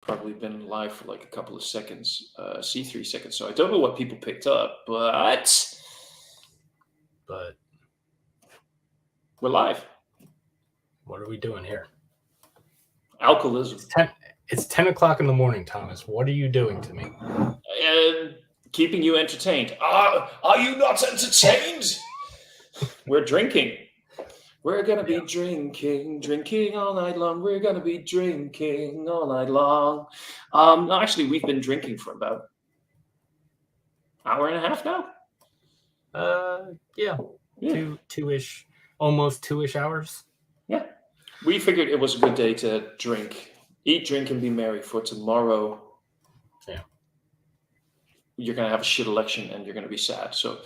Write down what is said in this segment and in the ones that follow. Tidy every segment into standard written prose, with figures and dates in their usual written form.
Probably been live for like a couple of seconds, C3 seconds. So I don't know what people picked up, but we're live. What are we doing here? Alcoholism. It's 10 o'clock in the morning, Thomas. What are you doing to me? Keeping you entertained. Are you not entertained? We're drinking. We're going to be drinking all night long. We're going to be drinking all night long. No, actually, we've been drinking for about an hour and a half now. Yeah. Two-ish, almost 2-ish hours. Yeah. We figured it was a good day to drink. Eat, drink, and be merry, for tomorrow. Yeah. You're going to have a shit election and you're going to be sad. So,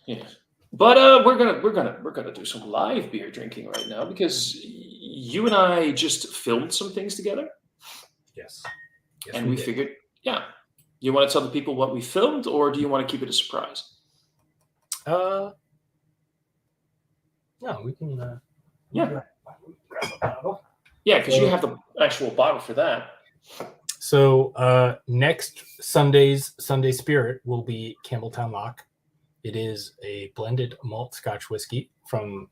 yeah. But we're gonna do some live beer drinking right now because you and I just filmed some things together. Yes. And we figured, yeah. You want to tell the people what we filmed, or do you want to keep it a surprise? No, we can. Yeah. Grab a bottle. Yeah, because you have the actual bottle for that. So next Sunday's Sunday Spirit will be Campbelltown Lock. It is a blended malt Scotch whiskey from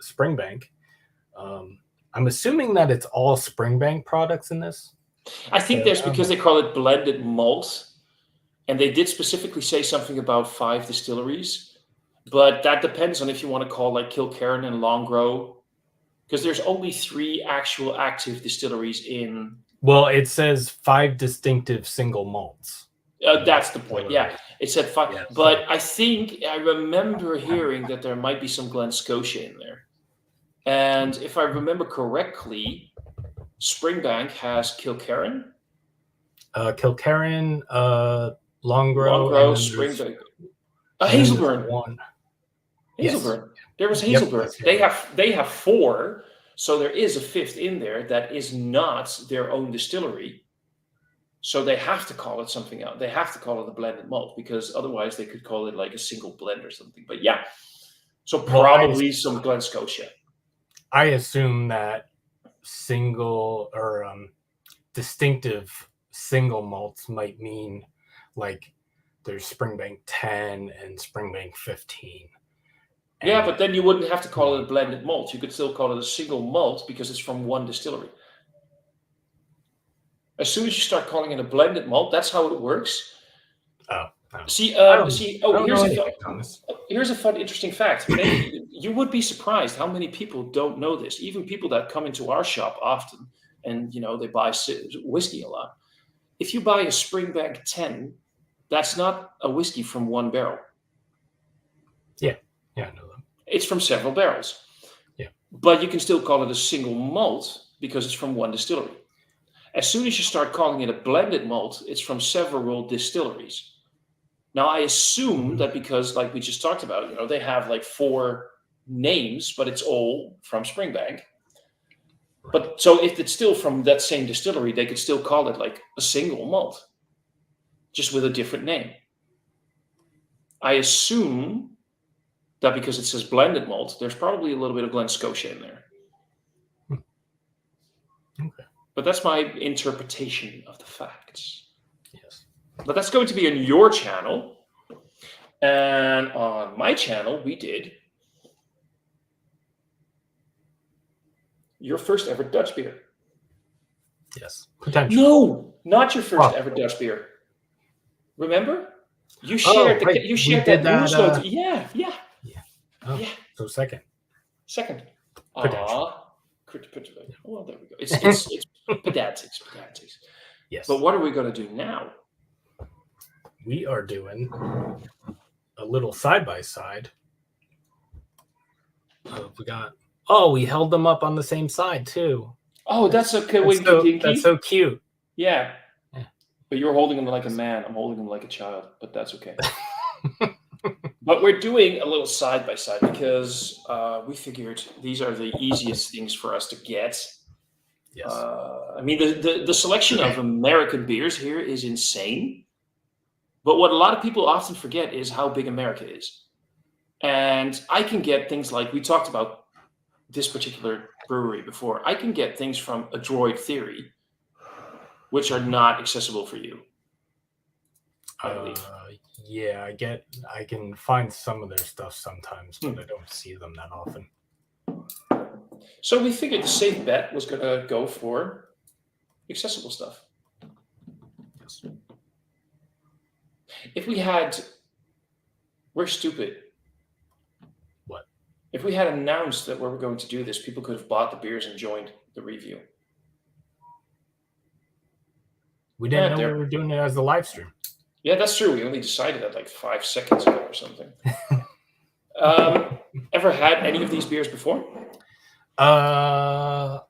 Springbank. I'm assuming that it's all Springbank products in this. I think that's because they call it blended malt, and they did specifically say something about 5 distilleries, but that depends on if you want to call like Kilkerran and Longrow, because there's only 3 actual active distilleries in. Well, it says 5 distinctive single malts. That's the point. Yeah, it said 5, yeah, but I think I remember hearing that there might be some Glen Scotia in there, and if I remember correctly, Springbank has Kilkerran, Longrow, Springbank, Hazelburn. One. Hazelburn. Yes. There was Hazelburn. Yep. They have 4, so there is a 5th in there that is not their own distillery. So they have to call it something else. They have to call it a blended malt because otherwise they could call it like a single blend or something. But yeah, so probably some Glen Scotia. I assume that single or distinctive single malts might mean like there's Springbank 10 and Springbank 15. Yeah, but then you wouldn't have to call it a blended malt. You could still call it a single malt because it's from one distillery. As soon as you start calling it a blended malt, that's how it works. Here's a fun, interesting fact. You would be surprised how many people don't know this. Even people that come into our shop often, and they buy whiskey a lot. If you buy a Springbank 10, that's not a whiskey from one barrel. Yeah, I know that. It's from several barrels. Yeah, but you can still call it a single malt because it's from one distillery. As soon as you start calling it a blended malt, it's from several distilleries. Now, I assume that because, like we just talked about, they have like 4 names, but it's all from Springbank. Right. But so if it's still from that same distillery, they could still call it like a single malt, just with a different name. I assume that because it says blended malt, there's probably a little bit of Glen Scotia in there. Okay. But that's my interpretation of the facts. Yes. But that's going to be on your channel. And on my channel, we did your first ever Dutch beer. Yes. No, not your first ever Dutch beer. Remember? You shared that Oersloot. Yeah. Oh, yeah. So second. Well, there we go. It's pedantics. Yes. But what are we going to do now? We are doing a little side-by-side. We held them up on the same side, too. Oh, that's okay. That's so cute. Yeah. But you're holding them like a man. I'm holding them like a child, but that's okay. But we're doing a little side-by-side because we figured these are the easiest things for us to get. Yes. I mean, the selection of American beers here is insane. But what a lot of people often forget is how big America is. And I can get things like, we talked about this particular brewery before. I can get things from Adroit Theory, which are not accessible for you, I believe. Yeah, I can find some of their stuff sometimes, but I don't see them that often. So we figured the safe bet was going to go for accessible stuff. Yes. If we had, we're stupid. What? If we had announced that we were going to do this, people could have bought the beers and joined the review. We didn't know we were doing it as a live stream. Yeah, that's true. We only decided that like 5 seconds ago or something. Ever had any of these beers before? I've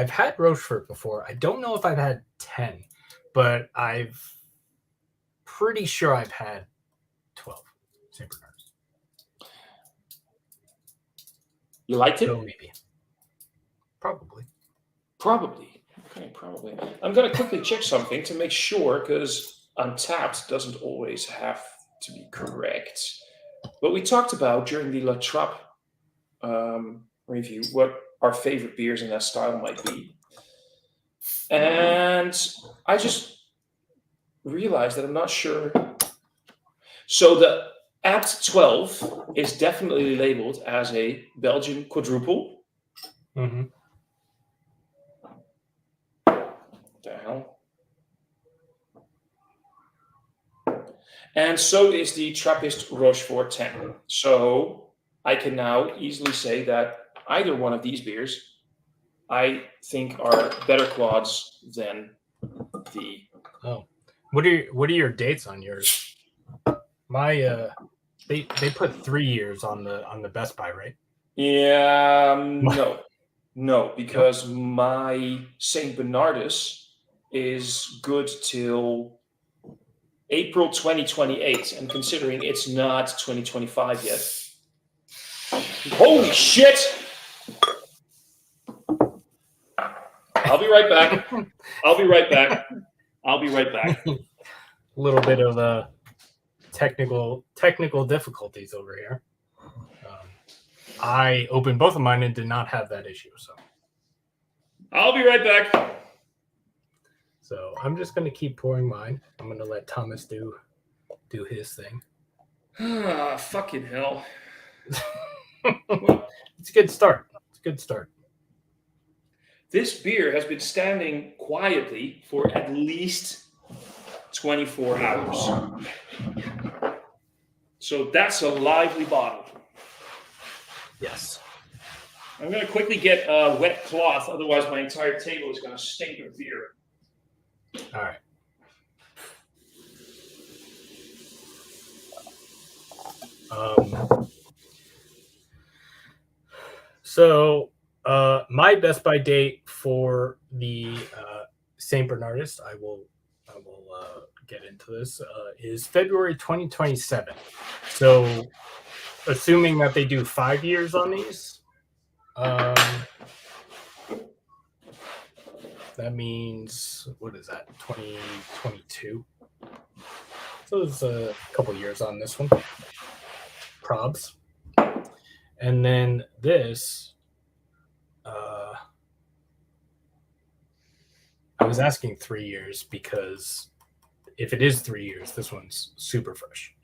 had Rochefort before. I don't know if I've had 10, but pretty sure I've had 12 St Bernardus. You liked it? So maybe. Probably. Okay, probably. I'm going to quickly check something to make sure, because Untapped doesn't always have to be correct. But we talked about during the La Trappe review what our favorite beers in that style might be. And I just realized that I'm not sure. So the Abt 12 is definitely labeled as a Belgian quadruple. Mm-hmm. The hell? And so is the Trappist Rochefort 10. So I can now easily say that either one of these beers I think are better quads than the. Oh, what are your dates on yours? My they put 3 years on the Best Buy, right? Yeah, no, because my St Bernardus is good till April 2028, and considering it's not 2025 yet. Holy shit! I'll be right back. A little bit of technical difficulties over here. I opened both of mine and did not have that issue, so I'll be right back. So I'm just gonna keep pouring mine. I'm gonna let Thomas do his thing. Ah, fucking hell! It's a good start. This beer has been standing quietly for at least 24 hours. So that's a lively bottle. Yes. I'm going to quickly get a wet cloth, otherwise my entire table is going to stink of beer. All right. So my Best Buy date for the St. Bernardus, I will get into this, is February 2027. So assuming that they do 5 years on these, that means, what is that, 2022? So it's a couple years on this one. Probs. And then this, I was asking 3 years because if it is 3 years, this one's super fresh.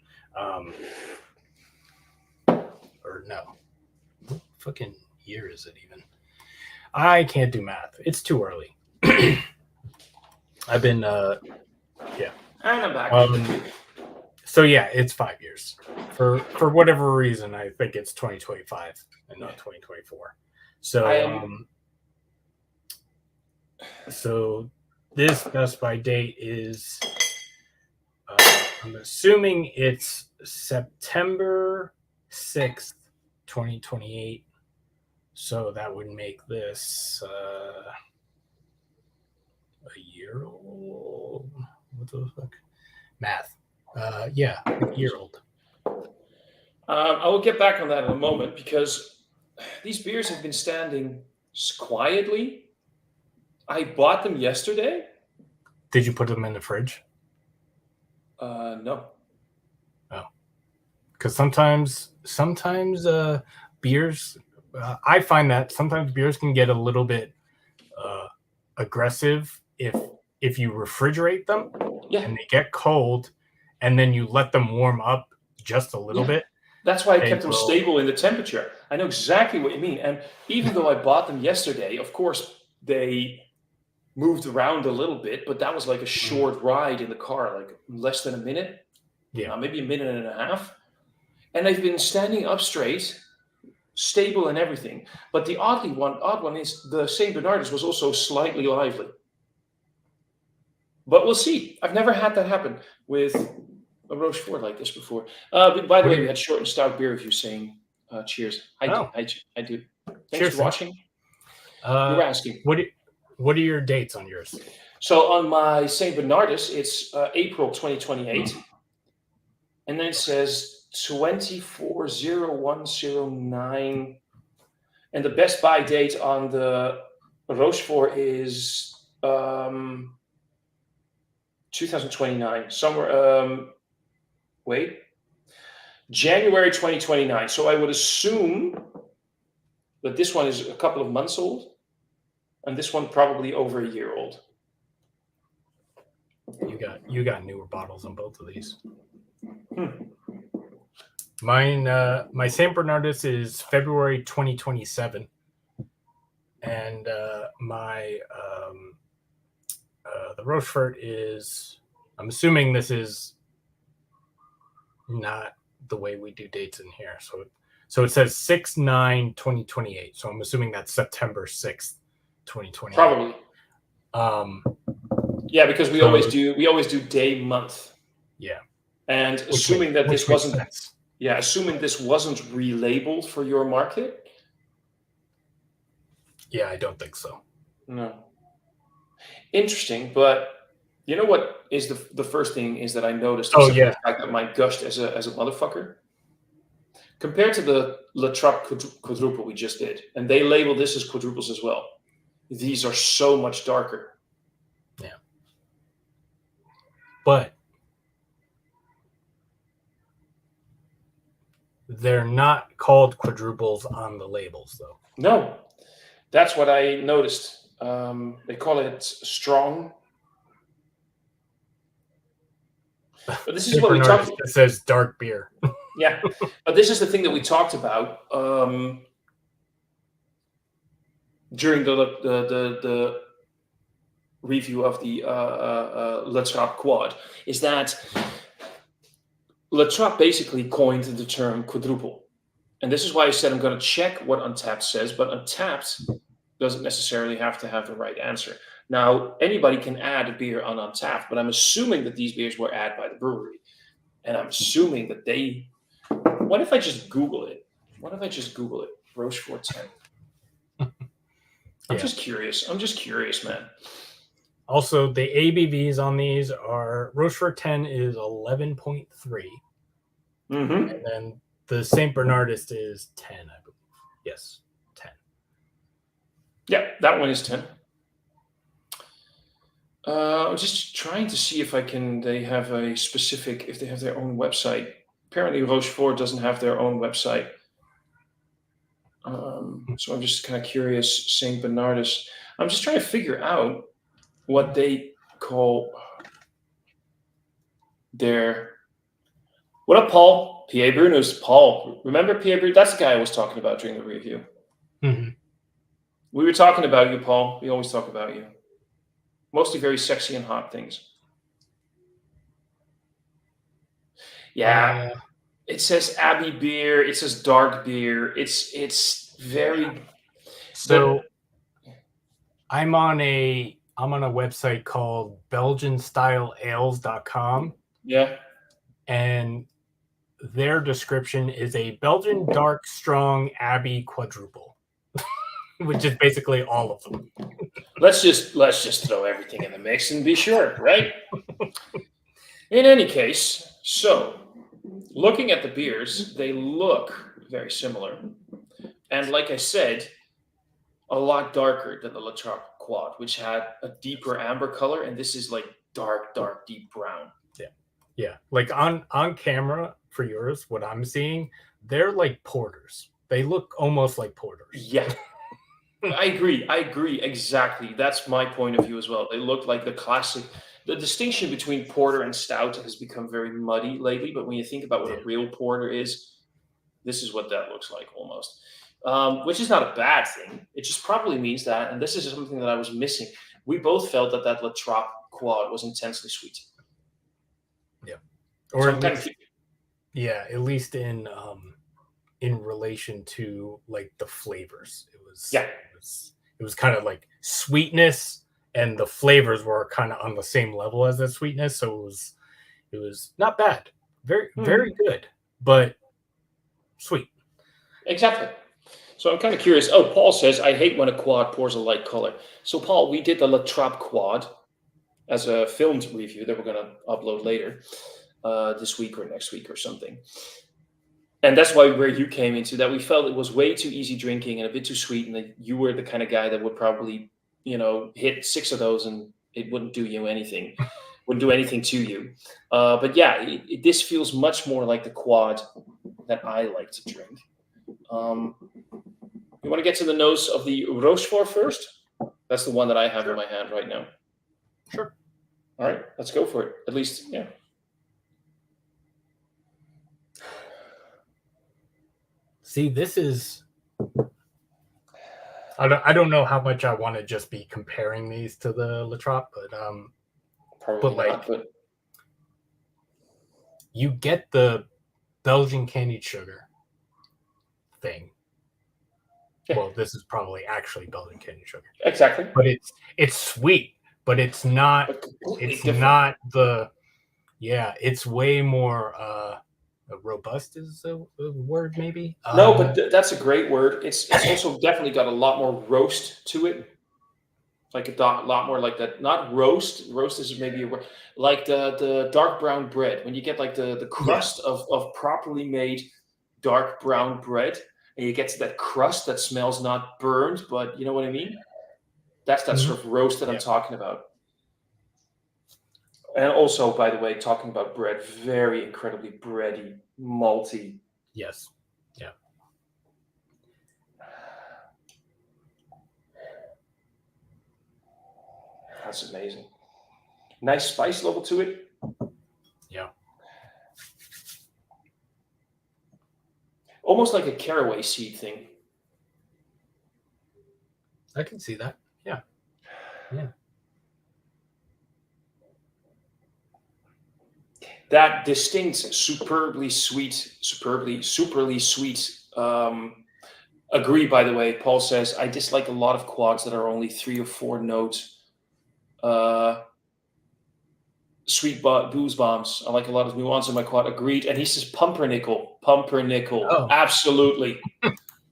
Or no. What fucking year is it even? I can't do math. It's too early. I've been, yeah. And I'm back. So yeah, it's 5 years. For whatever reason, I think it's 2025 and not 2024. So so this Best Buy date is, I'm assuming it's September 6th, 2028. So that would make this a year old. What the fuck? Math. Yeah, a year old. I will get back on that in a moment, because these beers have been standing quietly. I bought them yesterday. Did you put them in the fridge? No. Oh, because sometimes beers I find that sometimes beers can get a little bit aggressive if you refrigerate them and they get cold, and then you let them warm up just a little bit. That's why I kept them stable in the temperature. I know exactly what you mean. And even though I bought them yesterday, of course, they moved around a little bit, but that was like a short ride in the car, like less than a minute. Yeah. Maybe a minute and a half. And they've been standing up straight, stable and everything. But the odd one is the St Bernardus was also slightly lively. But we'll see. I've never had that happen with a Rochefort like this before. By the way, we had short and stout beer review saying cheers. I do. Thanks cheers, for watching. You were asking. What are your dates on yours? So on my St Bernardus, it's April 2028. And then it says 24/01/09. And the best buy date on the Rochefort is 2029. Somewhere, January 2029. So I would assume that this one is a couple of months old, and this one probably over a year old. You got newer bottles on both of these. Mine, my St Bernardus is February 2027, and my the Rochefort is. I'm assuming this is not the way we do dates in here. So it says 6/9/2028. So I'm assuming that's September 6th, 2028. Probably. Yeah, because we always do day month. Yeah. And assuming that this wasn't relabeled for your market. Yeah, I don't think so. No. Interesting, but you know what is the first thing is that I noticed the fact that mine gushed as a motherfucker. Compared to the La Trappe quadruple we just did, and they label this as quadruples as well. These are so much darker. Yeah. But they're not called quadruples on the labels, though. No, that's what I noticed. They call it strong. But this is what we talked about. It says dark beer. Yeah, but this is the thing that we talked about during the review of the La Trappe quad, is that La Trappe basically coined the term quadruple. And this is why I said I'm going to check what Untapped says, but Untapped doesn't necessarily have to have the right answer. Now, anybody can add a beer on Untapped, but I'm assuming that these beers were added by the brewery. And I'm assuming that they... What if I just Google it? Rochefort 10. I'm just curious, man. Also, the ABVs on these are... Rochefort 10 is 11.3. Mm-hmm. And then the St Bernardus is 10, I believe. Yes, 10. Yeah, that one is 10. I'm just trying to see if they have a specific, if they have their own website. Apparently Rochefort doesn't have their own website. So I'm just kind of curious, St Bernardus. I'm just trying to figure out what they call their... What up, Paul? P.A. Bruno's Paul. Remember P.A. Bruno? That's the guy I was talking about during the review. Mm-hmm. We were talking about you, Paul. We always talk about you. Mostly very sexy and hot things. Yeah. It says Abbey beer. It says dark beer. It's very... So I'm on a website called BelgianStyleAles.com. Yeah. And their description is a Belgian dark strong Abbey quadruple, which is basically all of them. Let's just throw everything in the mix and be sure, right? In any case, so looking at the beers, they look very similar. And like I said, a lot darker than the La Trappe quad, which had a deeper amber color, and this is like dark, deep brown. Yeah. Like on camera for yours, what I'm seeing, they're like porters. They look almost like porters. Yeah. I agree exactly. That's my point of view as well. They look like the classic. The distinction between porter and stout has become very muddy lately, but when you think about what a real porter is, this is what that looks like almost. Which is not a bad thing. It just probably means that, and this is something that I was missing. We both felt that that La Trappe quad was intensely sweet. Yeah. Or so at least in relation to like the flavors. It was kind of like sweetness, and the flavors were kind of on the same level as the sweetness, so it was not bad. Very good, but sweet. Exactly. So I'm kind of curious. Oh, Paul says, I hate when a quad pours a light color. So, Paul, we did the La Trappe quad as a filmed review that we're going to upload later this week or next week or something. And that's where you came into that. We felt it was way too easy drinking and a bit too sweet. And that you were the kind of guy that would probably, hit 6 of those and it wouldn't do you anything, wouldn't do anything to you. But yeah, this feels much more like the quad that I like to drink. You want to get to the nose of the Rochefort first? That's the one that I have in my hand right now. Sure. All right, let's go for it. At least, yeah. See, this is. I don't know how much I want to just be comparing these to the La Trappe, but you get the Belgian candied sugar thing. Yeah. Well, this is probably actually Belgian candied sugar. Exactly. But it's sweet, but it's not. It's not the. Yeah, it's way more. Robust is a word, maybe. No, but that's a great word. It's also definitely got a lot more roast to it. Like a lot more like that. Not roast. Roast is maybe a word. Like the dark brown bread. When you get like the crust of properly made dark brown bread, and you get to that crust that smells not burned, but you know what I mean? That's that sort of roast that I'm talking about. And also, by the way, talking about bread, very incredibly bready, malty. Yes. Yeah. That's amazing. Nice spice level to it. Yeah. Almost like a caraway seed thing. I can see that. Yeah. Yeah. That distinct, superbly sweet. Agree, by the way. Paul says, I dislike a lot of quads that are only 3 or 4 notes. Sweet booze bombs. I like a lot of nuance in my quad. Agreed. And he says pumpernickel. Oh. Absolutely.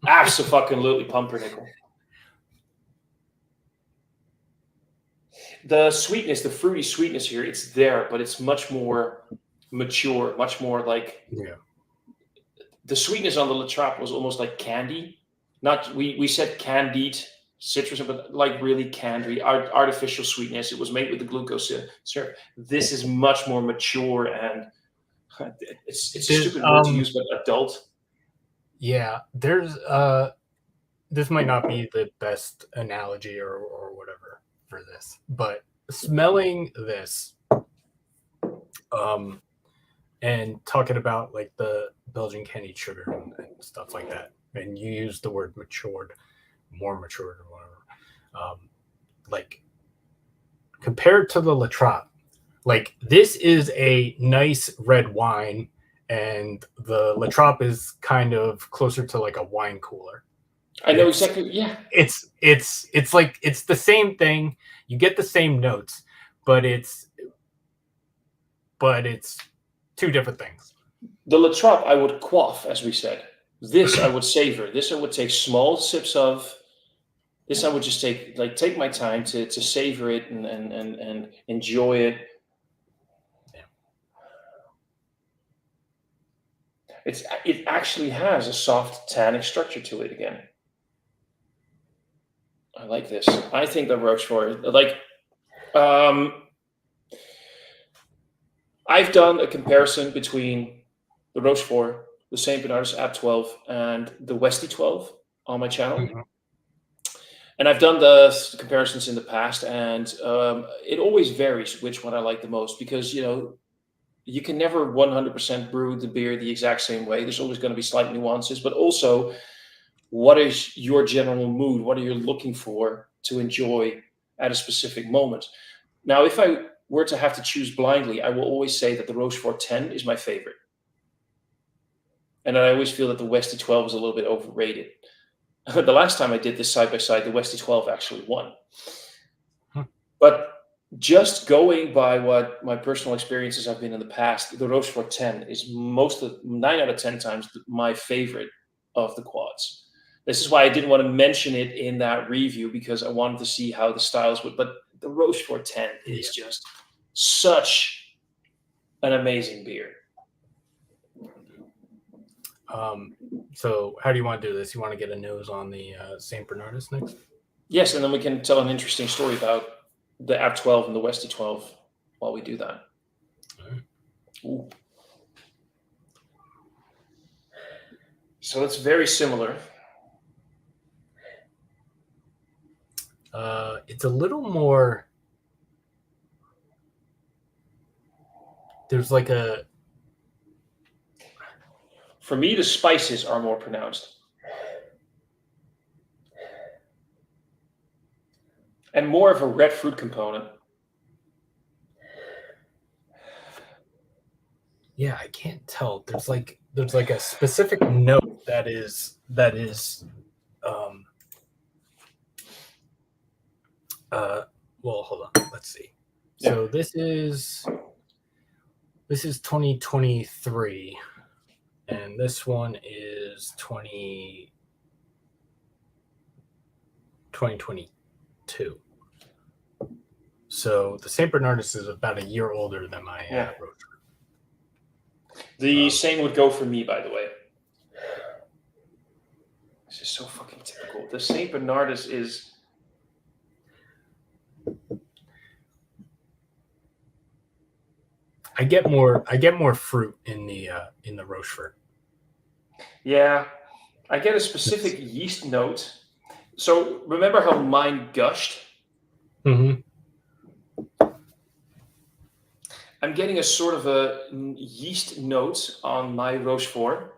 Absolutely pumpernickel. The sweetness, the fruity sweetness here, it's there, but it's much more mature, much more like the sweetness on the La Trappe was almost like candy. Not we said candied citrus, but like really candy, artificial sweetness. It was made with the glucose syrup. This is much more mature, and it's a stupid word to use, but adult. Yeah, there's this might not be the best analogy or whatever for this, but smelling this and talking about like the Belgian candied sugar and stuff like that, and you use the word more matured or whatever, like compared to the La Trappe, like this is a nice red wine, and the La Trappe is kind of closer to like a wine cooler. I know exactly. Yeah, it's like it's the same thing. You get the same notes, but it's two different things. The La Trappe I would quaff, as we said. This I would savor. This I would take small sips of. This I would just take my time to savor it and enjoy it. Yeah. It actually has a soft tannic structure to it again. I like this. I think that Rochefort, I've done a comparison between the Rochefort the St Bernardus Abt 12, and the Westie 12 on my channel. Mhm. And I've done the comparisons in the past, and it always varies which one I like the most, because you can never 100% brew the beer the exact same way. There's always going to be slight nuances, but also, what is your general mood? What are you looking for to enjoy at a specific moment? Now, if I were to have to choose blindly, I will always say that the Rochefort 10 is my favorite. And I always feel that the Westie 12 is a little bit overrated. The last time I did this side by side, the Westie 12 actually won. But just going by what my personal experiences have been in the past, the Rochefort 10 is 9 out of 10 times my favorite of the quads. This is why I didn't want to mention it in that review, because I wanted to see how the styles would. But the Rochefort 10 is just such an amazing beer. So how do you want to do this? You want to get a nose on the St. Bernardus next? Yes, and then we can tell an interesting story about the Abt 12 and the Westie 12 while we do that. All right. Ooh. So it's very similar. It's a little more. There's like a. For me, the spices are more pronounced. And more of a red fruit component. Yeah, I can't tell. There's like a specific note that is well, hold on. Let's see. So this is 2023, and this one is 2022. So the St. Bernardus is about a year older than my Rochefort. The same would go for me, by the way. This is so fucking typical. The St. Bernardus is... I get more fruit in the Rochefort. Yeah, I get a specific yeast note. So remember how mine gushed? Mm-hmm. I'm getting a sort of a yeast note on my Rochefort.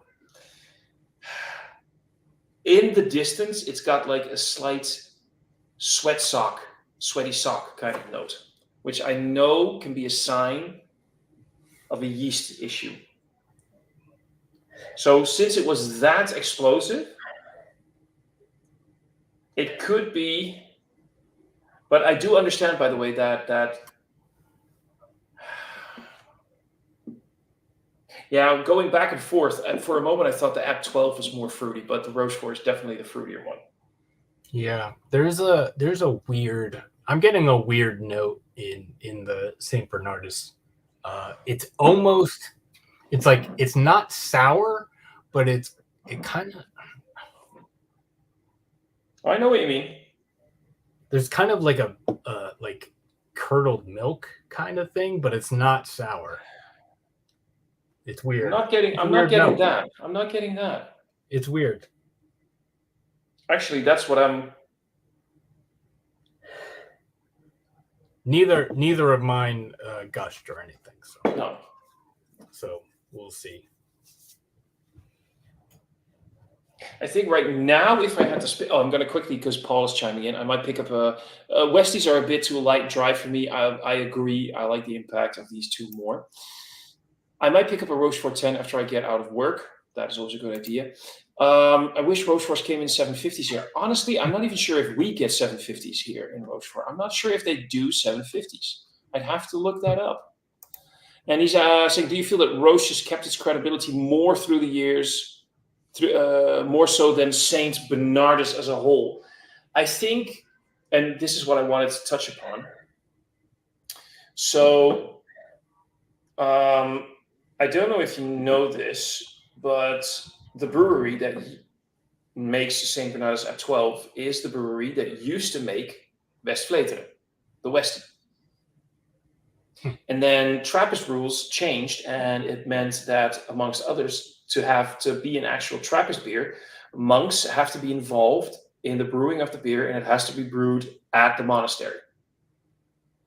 In the distance, it's got like a slight sweaty sock kind of note, which I know can be a sign of a yeast issue. So since it was that explosive, it could be, but I do understand, by the way, that yeah, going back and forth, and for a moment I thought the Abt 12 was more fruity, but the Rochefort is definitely the fruitier one. Yeah, there's a weird. I'm getting a weird note in the St. Bernardus. It's almost. It's like it's not sour, but it kind of. I know what you mean. There's kind of like a like curdled milk kind of thing, but it's not sour. It's weird. I'm not getting that. I'm not getting that. It's weird. Actually, that's what I'm. Neither of mine gushed or anything. So No. So we'll see. I think right now, if I had to I'm going to quickly, because Paul is chiming in, I might pick up Westies are a bit too light and dry for me. I agree. I like the impact of these two more. I might pick up a Rochefort 10 after I get out of work. That is always a good idea. I wish Rocheforts came in 750s here. Honestly, I'm not even sure if we get 750s here in Rochefort. I'm not sure if they do 750s. I'd have to look that up. And he's saying, do you feel that Roche has kept its credibility more through the years, more so than St. Bernardus as a whole? I think, and this is what I wanted to touch upon. So, I don't know if you know this, but the brewery that makes St. Bernardus Abt 12 is the brewery that used to make West Vleteren, the Westie. And then Trappist rules changed, and it meant that, amongst others, to be an actual Trappist beer, monks have to be involved in the brewing of the beer, and it has to be brewed at the monastery.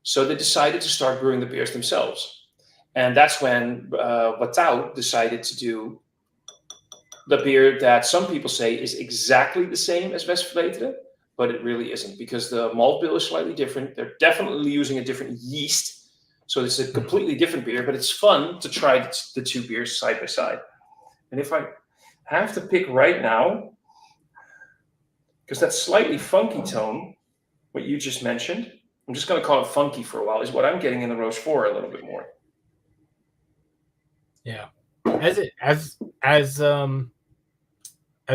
So they decided to start brewing the beers themselves. And that's when Watau decided to do the beer that some people say is exactly the same as Westvleteren, but it really isn't, because the malt bill is slightly different. They're definitely using a different yeast. So it's a completely different beer, but it's fun to try the two beers side by side. And if I have to pick right now, because that slightly funky tone, what you just mentioned, I'm just going to call it funky for a while, is what I'm getting in the Rochefort a little bit more. Yeah. As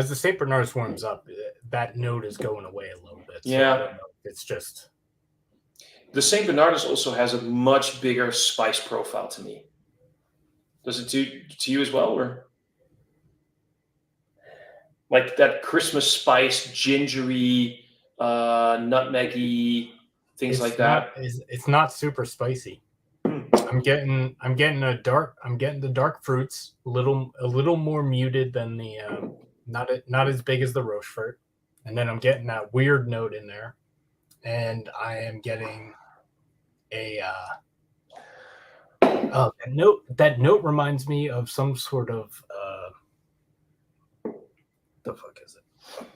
the St Bernardus warms up, that note is going away a little bit. So Yeah. I don't know. It's just the St Bernardus also has a much bigger spice profile to me. Does it to you as well, or like that Christmas spice, gingery, nutmeggy, things like that? It's not super spicy. I'm getting the dark fruits, a little more muted than the not as big as the Rochefort, and then I'm getting that weird note in there, and I am getting a that note reminds me of some sort of the fuck is it?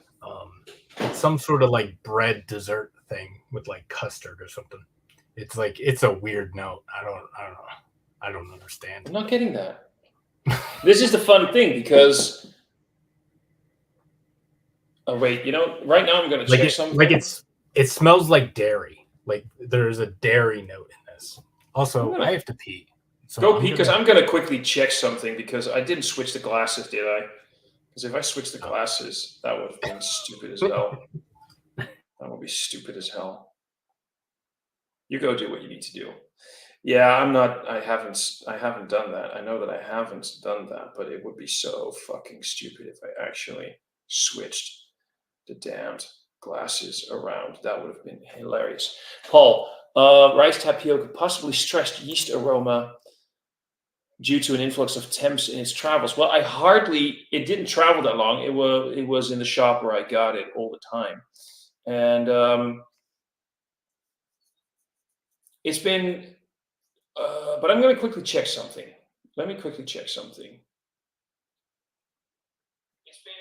It's some sort of like bread dessert thing with like custard or something. It's a weird note. I don't know. I don't understand. I'm not getting that. This is the fun thing, because wait, right now I'm going to check something. It smells like dairy. Like there's a dairy note in this. Also, I have to pee. So go pee, because I'm going to quickly check something, because I didn't switch the glasses, did I? Because if I switched the glasses, that would have been stupid as hell. That would be stupid as hell. You go do what you need to do. Yeah, I haven't done that. I know that I haven't done that, but it would be so fucking stupid if I actually switched the damned glasses around. That would have been hilarious. Paul, rice tapioca, possibly stressed yeast aroma due to an influx of temps in its travels. Well, it didn't travel that long. It was in the shop where I got it all the time. And it's been, but I'm going to quickly check something. Let me quickly check something. It's been,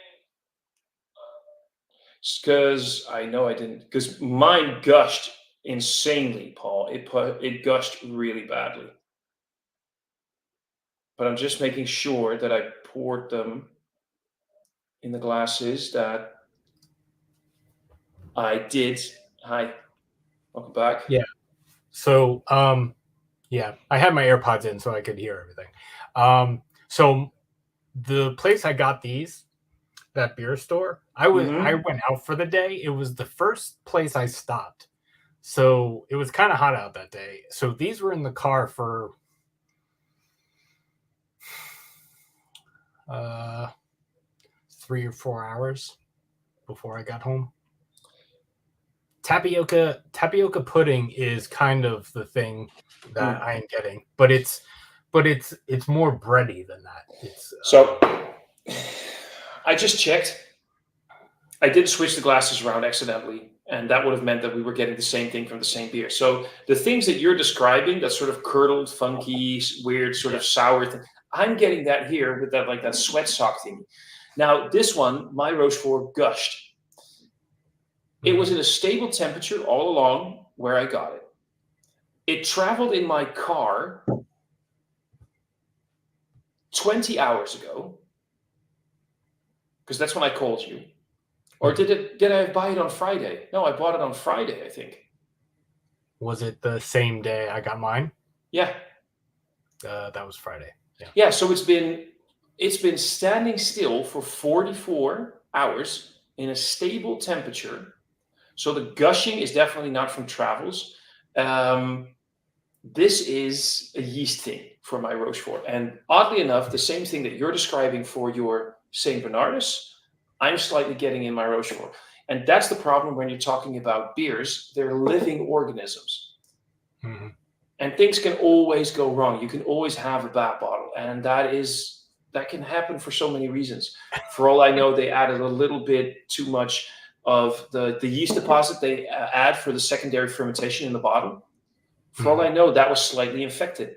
because I know I didn't, because mine gushed insanely, Paul. It gushed really badly. But I'm just making sure that I poured them in the glasses that I did. Hi, welcome back. Yeah. So, yeah, I had my AirPods in so I could hear everything. So the place I got that beer store, I went out for the day. It was the first place I stopped. So it was kind of hot out that day. So these were in the car for 3 or 4 hours before I got home. Tapioca pudding is kind of the thing that I am getting, but it's more bready than that. So I just checked. I did switch the glasses around accidentally, and that would have meant that we were getting the same thing from the same beer. So the things that you're describing, that sort of curdled, funky, weird, sort of sour thing, I'm getting that here with that sweat sock thing. Now this one, my Rochefort gushed. It was at a stable temperature all along where I got it. It traveled in my car 20 hours ago, because that's when I called you. Or did I buy it on Friday? No, I bought it on Friday, I think. Was it the same day I got mine? Yeah. That was Friday. Yeah. Yeah, so it's been standing still for 44 hours in a stable temperature. So the gushing is definitely not from travels. This is a yeast thing for my Rochefort. And oddly enough, the same thing that you're describing for your St Bernardus, I'm slightly getting in my Rochefort. And that's the problem when you're talking about beers. They're living organisms. Mm-hmm. And things can always go wrong. You can always have a bad bottle. And that is that can happen for so many reasons. For all I know, they added a little bit too much of the yeast deposit they add for the secondary fermentation in the bottom. For all I know, that was slightly infected,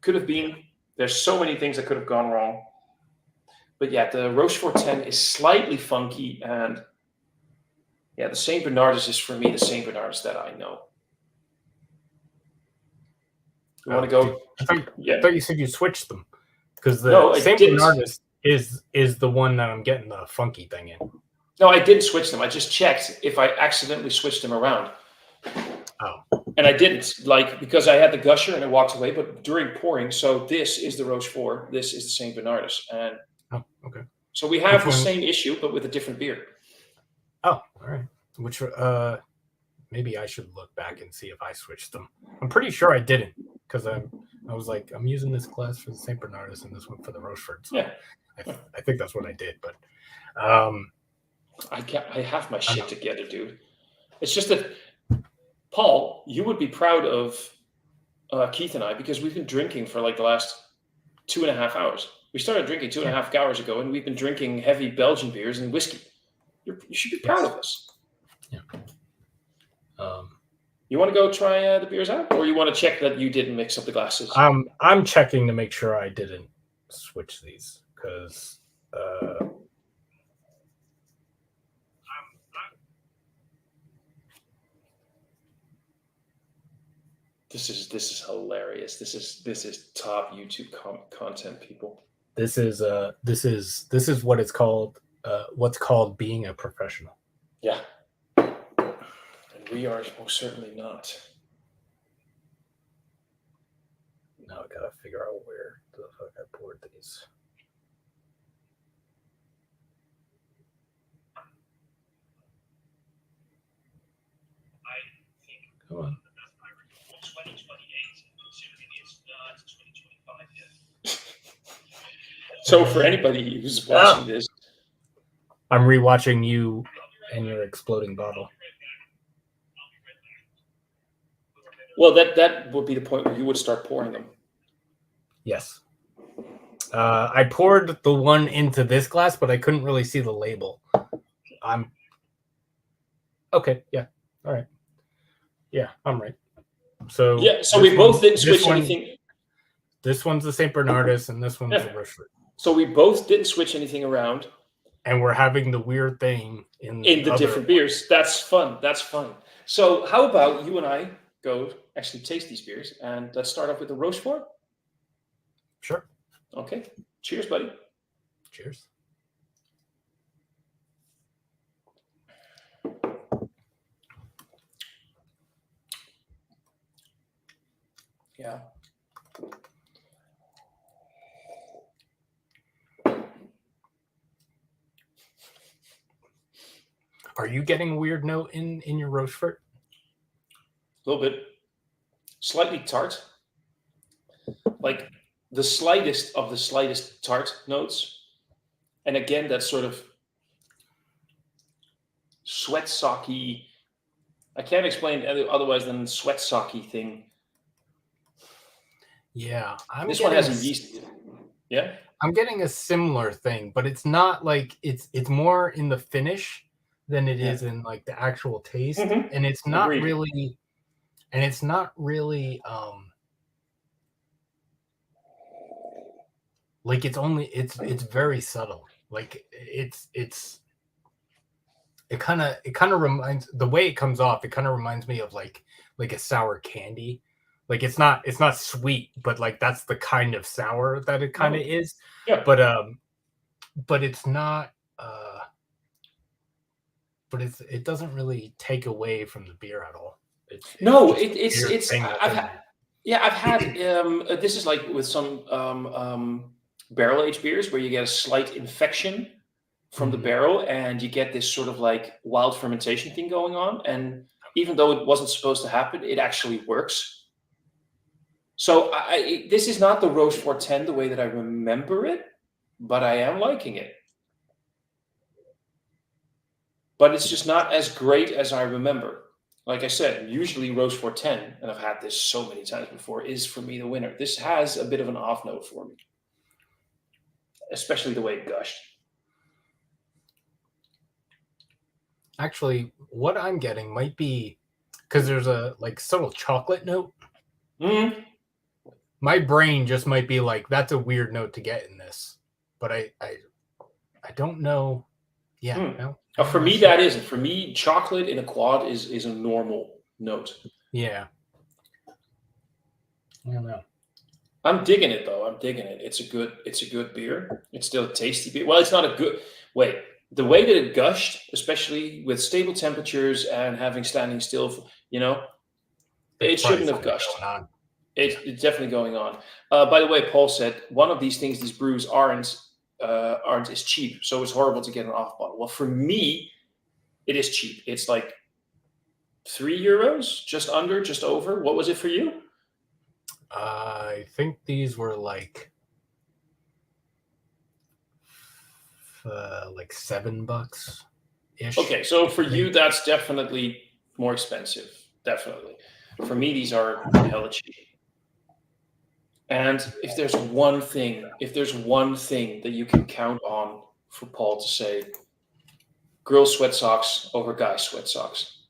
Could have been. There's so many things that could have gone wrong. But yeah, the Rochefort 10 is slightly funky. And yeah, the St Bernardus is, for me, the St Bernardus that I know. You want to go? I thought you said you switched them. Because the No, I St didn't. Bernardus is the one that I'm getting the funky thing in. No, I didn't switch them. I just checked if I accidentally switched them around. Oh. And I didn't, because I had the gusher and I walked away, but during pouring, so this is the Rochefort, this is the St Bernardus. And okay. So we have the same issue, but with a different beer. Oh, all right. Which, maybe I should look back and see if I switched them. I'm pretty sure I didn't, because I was like, I'm using this glass for the St Bernardus and this one for the Rochefort. So yeah. I think that's what I did, but I have my shit together, dude. It's just that, Paul, you would be proud of Keith and I, because we've been drinking for like the last 2.5 hours. We started drinking 2.5 hours ago, and we've been drinking heavy Belgian beers and whiskey. You should be proud of us. Yeah. You want to go try the beers out, or you want to check that you didn't mix up the glasses? I'm checking to make sure I didn't switch these, because This is hilarious. This is top YouTube content, people. This is what it's called. What's called being a professional. Yeah, and we are most certainly not. Now I gotta figure out where the fuck I poured these. Come on. So for anybody who's watching this, I'm rewatching you and your exploding bottle. Well, that would be the point where you would start pouring them. Yes. I poured the one into this glass, but I couldn't really see the label. Okay. Yeah. All right. Yeah, I'm right. So yeah. So we both didn't switch anything. This one's the St Bernardus, and this one's the Rochefort. So we both didn't switch anything around. And we're having the weird thing in the different beers. That's fun. So how about you and I go actually taste these beers, and let's start off with the Rochefort? Sure. Okay. Cheers, buddy. Cheers. Yeah. Are you getting a weird note in your Rochefort? A little bit. Slightly tart. Like the slightest of the slightest tart notes. And again, that sort of sweat socky. I can't explain it otherwise than sweat socky thing. Yeah. This one has a yeast. Yeah. I'm getting a similar thing, but it's not like it's more in the finish than it is in like the actual taste. Mm-hmm. And it's not Agreed. really like it's very subtle. Like it kind of reminds, the way it comes off, it kind of reminds me of like a sour candy. Like it's not sweet, but like that's the kind of sour that it kind of is. Yeah. But it's not but it doesn't really take away from the beer at all. I've had this is like with some barrel aged beers where you get a slight infection from the barrel, and you get this sort of like wild fermentation thing going on, and even though it wasn't supposed to happen, it actually works. So this is not the Rochefort 10 the way that I remember it, but I am liking it. But it's just not as great as I remember. Like I said, usually Rochefort 10, and I've had this so many times before, is for me the winner. This has a bit of an off note for me. especially the way it gushed. Actually, what I'm getting might be because there's a like subtle chocolate note. Mm. My brain just might be like, that's a weird note to get in this, but I don't know. Yeah, no, For me, that isn't. For me, chocolate in a quad is a normal note. Yeah, I don't know. I'm digging it though. I'm digging it. It's a good beer. It's still a tasty beer. Well, it's not a good. Wait, the way that it gushed, especially with stable temperatures and having standing still, it shouldn't have gushed. It's definitely going on. By the way, Paul said one of these things, these brews aren't is cheap, so it's horrible to get an off bottle. Well, for me, it is cheap. It's like €3, just under, just over. What was it for you? I think these were like $7 ish. Okay, so for you, that's definitely more expensive. Definitely. For me, these are hella cheap. And if there's one thing that you can count on for Paul to say, girl sweat socks over guy sweat socks.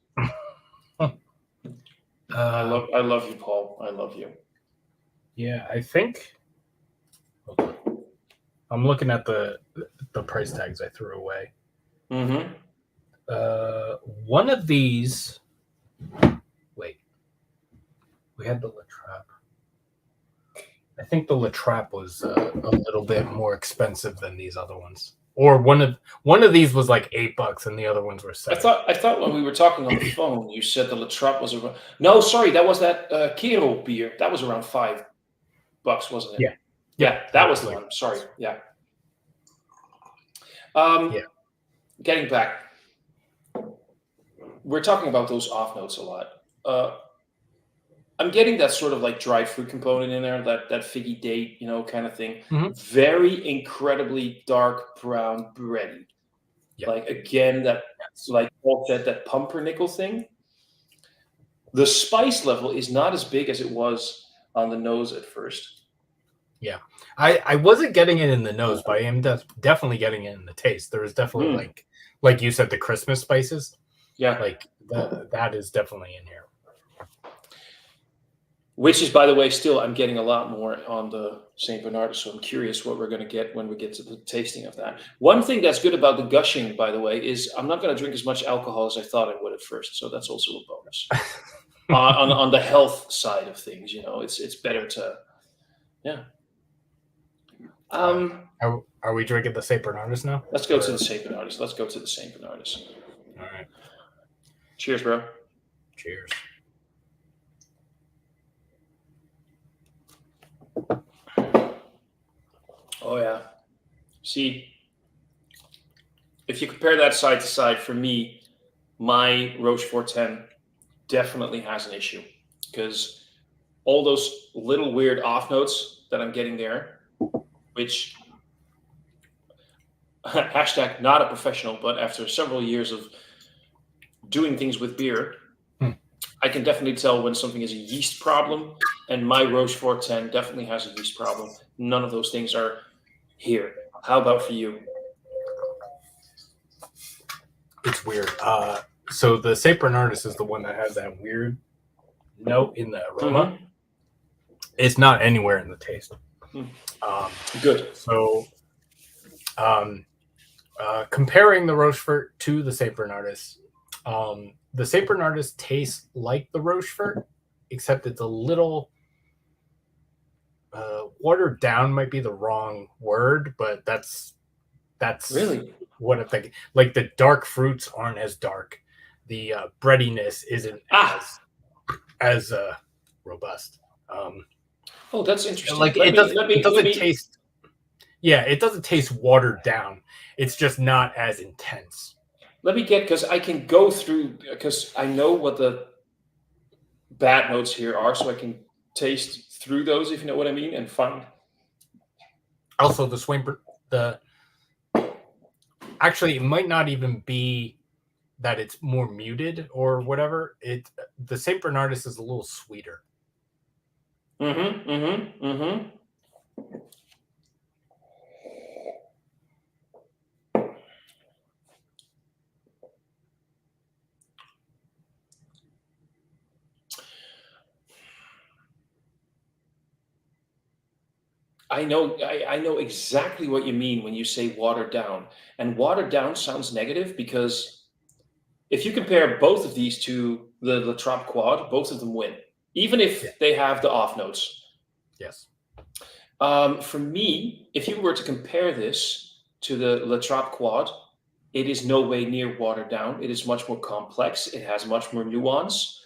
I love you, Paul. I love you. Yeah, I think. I'm looking at the price tags I threw away. Mm-hmm. One of these. Wait, we had the La Trappe. I think the La Trappe was a little bit more expensive than these other ones. Or one of these was like $8, and the other ones were $7. I thought when we were talking on the phone, you said the La Trappe was around. No, sorry, that was that Kero beer. That was around $5, wasn't it? Yeah. Yeah, that was the one. Sorry. Yeah. Getting back, we're talking about those off notes a lot. I'm getting that sort of like dried fruit component in there, that figgy date, kind of thing. Mm-hmm. Very incredibly dark brown bready. Yep. Like again, like Paul said, that pumpernickel thing. The spice level is not as big as it was on the nose at first. Yeah, I wasn't getting it in the nose, but I am definitely getting it in the taste. There is definitely like you said, the Christmas spices. Yeah, like that is definitely in here. Which is, by the way, still I'm getting a lot more on the St Bernardus, so I'm curious what we're going to get when we get to the tasting of that. One thing that's good about the gushing, by the way, is I'm not going to drink as much alcohol as I thought I would at first, so that's also a bonus. on the health side of things, it's better to, yeah. Are we drinking the St Bernardus now? Let's go to the St Bernardus. All right. Cheers, bro. Cheers. Oh, yeah. See, if you compare that side to side, for me, my Rochefort 10 definitely has an issue because all those little weird off notes that I'm getting there, which hashtag not a professional, but after several years of doing things with beer, I can definitely tell when something is a yeast problem, and my Rochefort 10 definitely has a yeast problem. None of those things are here. How about for you? It's weird. So the St Bernardus is the one that has that weird note in the aroma. Mm-hmm. It's not anywhere in the taste. Good. So, comparing the Rochefort to the St Bernardus, the St Bernardus tastes like the Rochefort, except it's a little watered down. Might be the wrong word, but that's really what I'm thinking. Like the dark fruits aren't as dark. The breadiness isn't as robust. Oh, that's interesting. Like it doesn't taste. Yeah, it doesn't taste watered down. It's just not as intense. Let me get, because I can go through, because I know what the bad notes here are, so I can taste through those, if you know what I mean, and find. Also, actually, it might not even be that it's more muted or whatever. The St Bernardus is a little sweeter. I know exactly what you mean when you say watered down. And watered down sounds negative because if you compare both of these to the La Trappe quad, both of them win, even Yeah. if they have the off notes. Yes. For me, if you were to compare this to the La Trappe quad, it is no way near watered down. It is much more complex. It has much more nuance.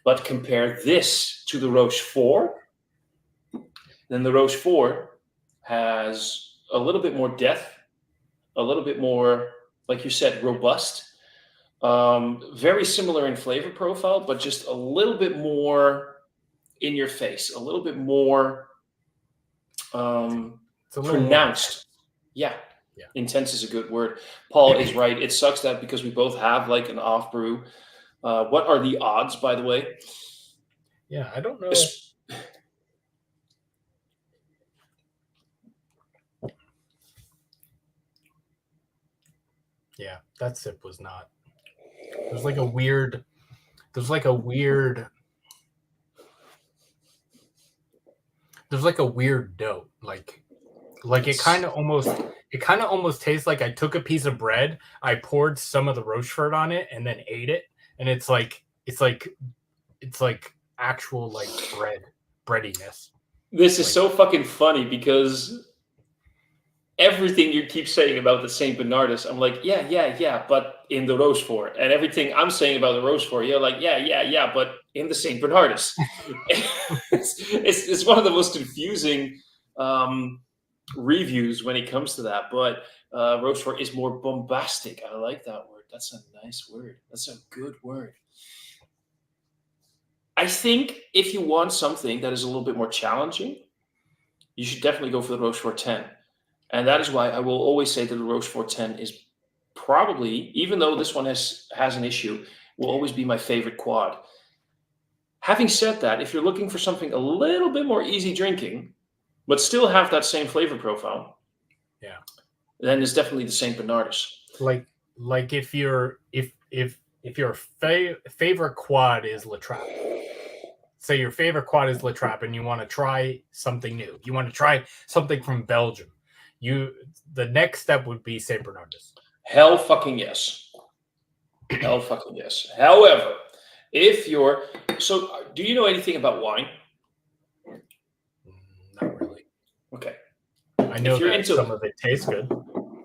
But compare this to the Rochefort, then the Rochefort has a little bit more depth, a little bit more, like you said, robust. Very similar in flavor profile, but just a little bit more in your face, a little bit more It's a little more pronounced. Yeah. Yeah. Intense is a good word. Paul is right. It sucks that because we both have like an off brew. What are the odds, by the way? Yeah, I don't know. Yeah, that sip was not. There's like a weird. There's like a weird note. Like it kind of almost tastes like I took a piece of bread, I poured some of the Rochefort on it, and then ate it, and it's like actual like breadiness. This is so fucking funny because everything you keep saying about the St Bernardus, I'm like, yeah, but in the Rochefort. And everything I'm saying about the Rochefort, you're like, yeah, but in the St Bernardus. it's one of the most confusing reviews when it comes to that. But Rochefort is more bombastic. I like that word. That's a nice word. That's a good word. I think if you want something that is a little bit more challenging, you should definitely go for the Rochefort 10. And that is why I will always say that the Rochefort 10 is probably, even though this one has an issue, will always be my favorite quad. Having said that, if you're looking for something a little bit more easy drinking, but still have that same flavor profile, yeah, then it's definitely the St Bernardus. Like if your favorite quad is La Trappe. Say your favorite quad is La Trappe and you want to try something new. You want to try something from Belgium. The next step would be St Bernardus. Hell fucking yes. Hell fucking yes. However, if you're do you know anything about wine? Not really. Okay. I know that some of it tastes good.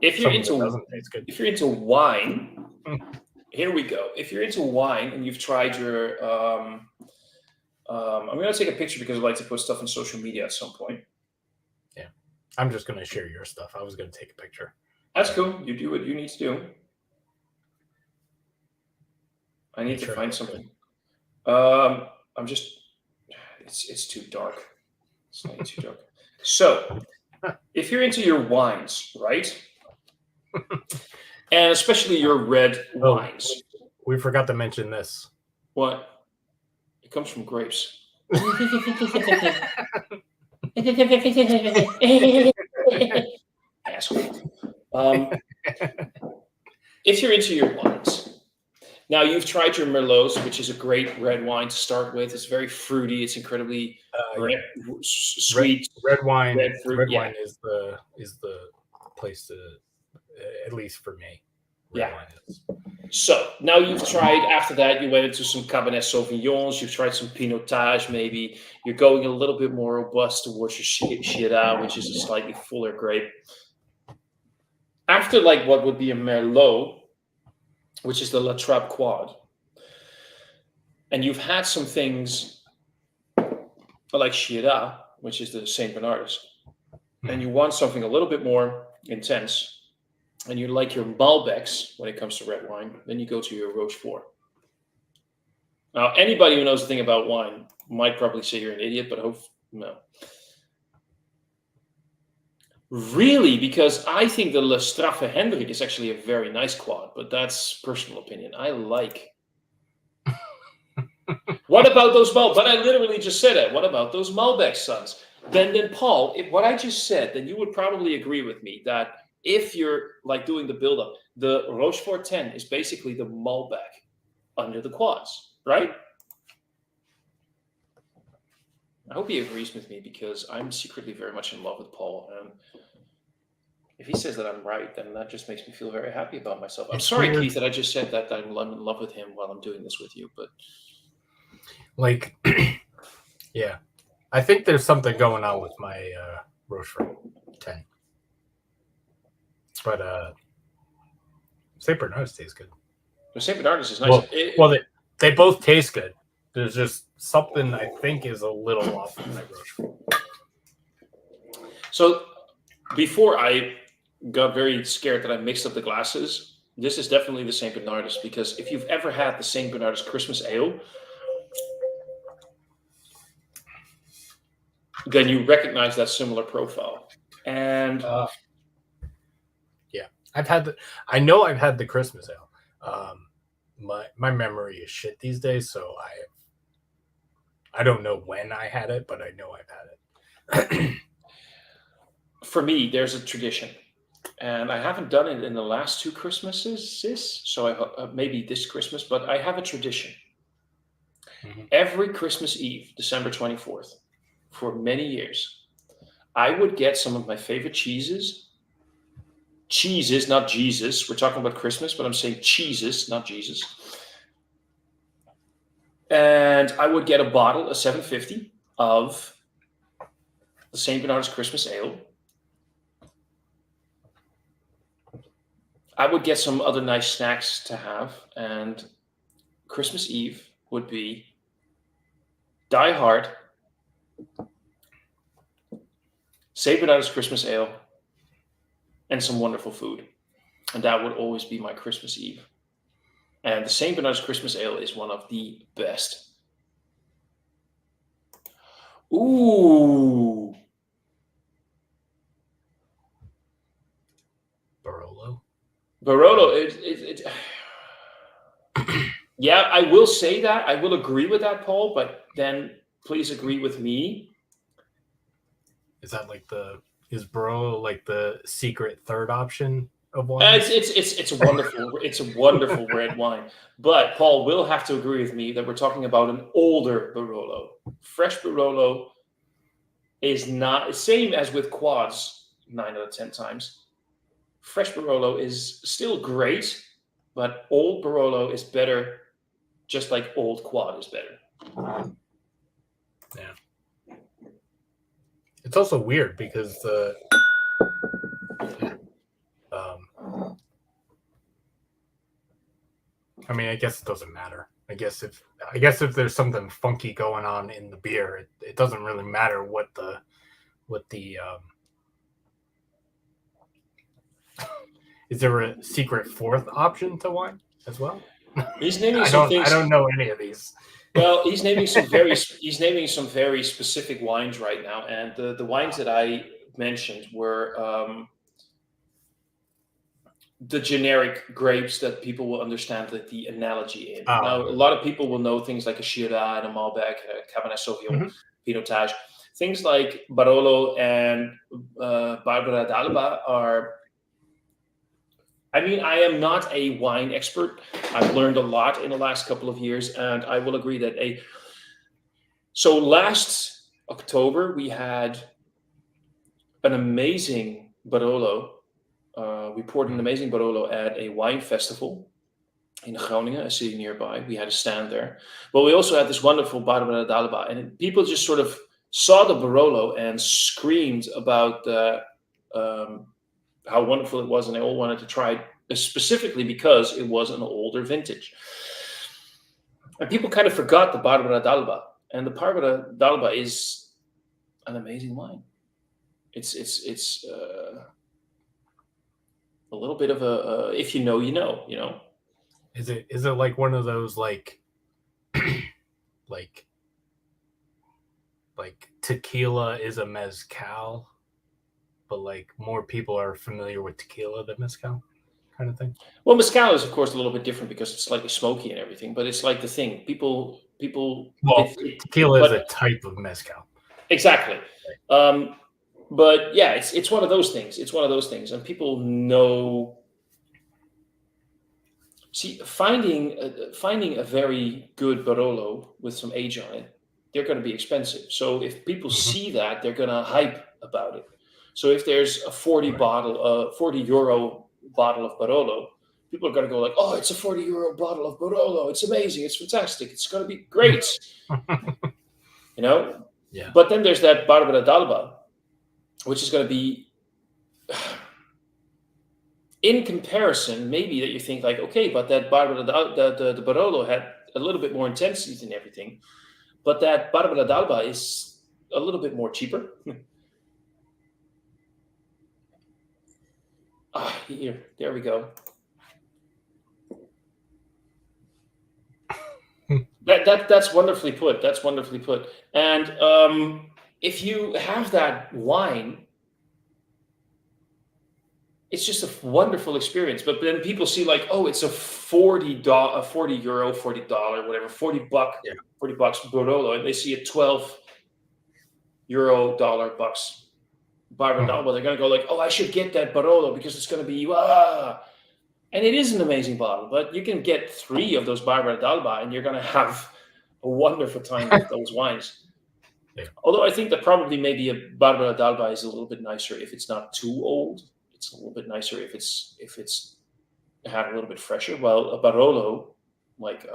If you're doesn't taste good. If you're into wine, here we go. If you're into wine and you've tried your I'm going to take a picture because I like to put stuff on social media at some point. Yeah. I'm just going to share your stuff. I was going to take a picture. That's cool. You do what you need to do. I need to find something. I'm just, it's too dark. It's slightly too dark. So, if you're into your wines, right? And especially your red wines. We forgot to mention this. What? It comes from grapes. Asshole. If you're into your wines, now you've tried your Merlots, which is a great red wine to start with. It's very fruity. It's incredibly sweet. Red wine. Red fruit, wine is the place to, at least for me. Red wine is. So now you've tried. After that, you went into some Cabernet Sauvignons. You've tried some Pinotage. Maybe you're going a little bit more robust towards your Syrah, which is a slightly fuller grape. After like what would be a Merlot, which is the La Trappe quad, and you've had some things like Syrah, which is the St Bernardus, and you want something a little bit more intense, and you like your Malbecs when it comes to red wine, then you go to your Rochefort. Now, anybody who knows a thing about wine might probably say you're an idiot, but no. Really, because I think the Le Straffe Hendrik is actually a very nice quad, but that's personal opinion. I like. What about those Malbecs? But I literally just said it. What about those Malbec sons? Then Paul, if what I just said, then you would probably agree with me that if you're like doing the build-up, the Rochefort 10 is basically the Malbec under the quads, right? I hope he agrees with me because I'm secretly very much in love with Paul. And if he says that I'm right, then that just makes me feel very happy about myself. I'm It's sorry, weird. Keith, that I just said that I'm in love with him while I'm doing this with you. But Like, yeah, I think there's something going on with my Rochefort 10. But St Bernardus tastes good. the St Bernardus is nice. Well, they both taste good. There's just something I think is a little off with my Rochefort. So before I got very scared that I mixed up the glasses, this is definitely the St Bernardus, because if you've ever had the St Bernardus Christmas Ale, then you recognize that similar profile. And yeah, I know I've had the Christmas Ale. My memory is shit these days, so I don't know when I had it, but I know I've had it. for me, there's a tradition, and I haven't done it in the last two Christmases, so maybe this Christmas, but I have a tradition. Mhm. Every Christmas Eve, December 24th, for many years, I would get some of my favorite cheeses. Cheeses, not Jesus. We're talking about Christmas, but I'm saying cheeses, not Jesus. And I would get a bottle, a 750 of the St. Bernardus Christmas Ale. I would get some other nice snacks to have, and Christmas Eve would be Die Hard, St. Bernardus Christmas Ale, and some wonderful food. And that would always be my Christmas Eve. And the St. Bernardus Christmas Ale is one of the best. Ooh. Barolo. Barolo, yeah, I will say that. I will agree with that, Paul, but then please agree with me. Is is Barolo like the secret third option of wine? It's a wonderful red wine. But Paul will have to agree with me that we're talking about an older Barolo. Fresh Barolo is not same as with quads 9 out of 10 times. Fresh Barolo is still great, but old Barolo is better, just like old quad is better. Yeah. It's also weird because I mean, I guess it doesn't matter. I guess if there's something funky going on in the beer, it doesn't really matter what the is there a secret fourth option to wine as well? He's naming I some things. don't know any of these. Well, he's naming some very specific wines right now, and the wines that I mentioned were the generic grapes that people will understand the analogy in. Now, a lot of people will know things like a Shiraz and a Malbec, a Cabernet Sauvignon, Pinotage. Things like Barolo and Barbera d'Alba are. I mean, I am not a wine expert. I've learned a lot in the last couple of years, and I will agree that So last October we had an amazing Barolo. We poured an amazing Barolo at a wine festival in Groningen, a city nearby. We had a stand there, but we also had this wonderful Barbera d'Alba, and people just sort of saw the Barolo and screamed about how wonderful it was, and they all wanted to try it, specifically because it was an older vintage. And people kind of forgot the Barbera d'Alba, and the Barbera d'Alba is an amazing wine. It's a little bit of a if you know, you know, you know. Is it like one of those like like tequila is a mezcal, but like more people are familiar with tequila than mezcal kind of thing? Well, mezcal is of course a little bit different because it's slightly smoky and everything, but it's like the thing people. Well, tequila is a type of mezcal. Exactly. But yeah, it's one of those things. It's one of those things, and people know. See, finding a very good Barolo with some age on it they're going to be expensive. So if people Mhm. see that, they're going to hype about it. So if there's a 40 euro bottle of Barolo, people are going to go like, oh, it's a 40 euro bottle of Barolo. It's amazing. It's fantastic. It's going to be great. You know? Yeah. But then there's that Barbara d'Alba, which is going to be, in comparison, maybe that you think like, okay, but that Barbara, the Barolo had a little bit more intensity and everything. But that Barbara d'Alba is a little bit more cheaper. Here, there we go. That's wonderfully put. That's wonderfully put. And if you have that wine, it's just a wonderful experience. But then people see like, oh, it's a $40, whatever, $40 Barolo, and they see a 12 euro dollar bucks Barbara d'Alba. They're gonna go like, oh, I should get that Barolo because it's gonna be And it is an amazing bottle, but you can get 3 of those Barbara d'Alba and you're going to have a wonderful time with those wines. Yeah. Although I think that probably maybe a Barbara d'Alba is a little bit nicer if it's not too old. It's a little bit nicer if it's had a little bit fresher. Well, a Barolo, like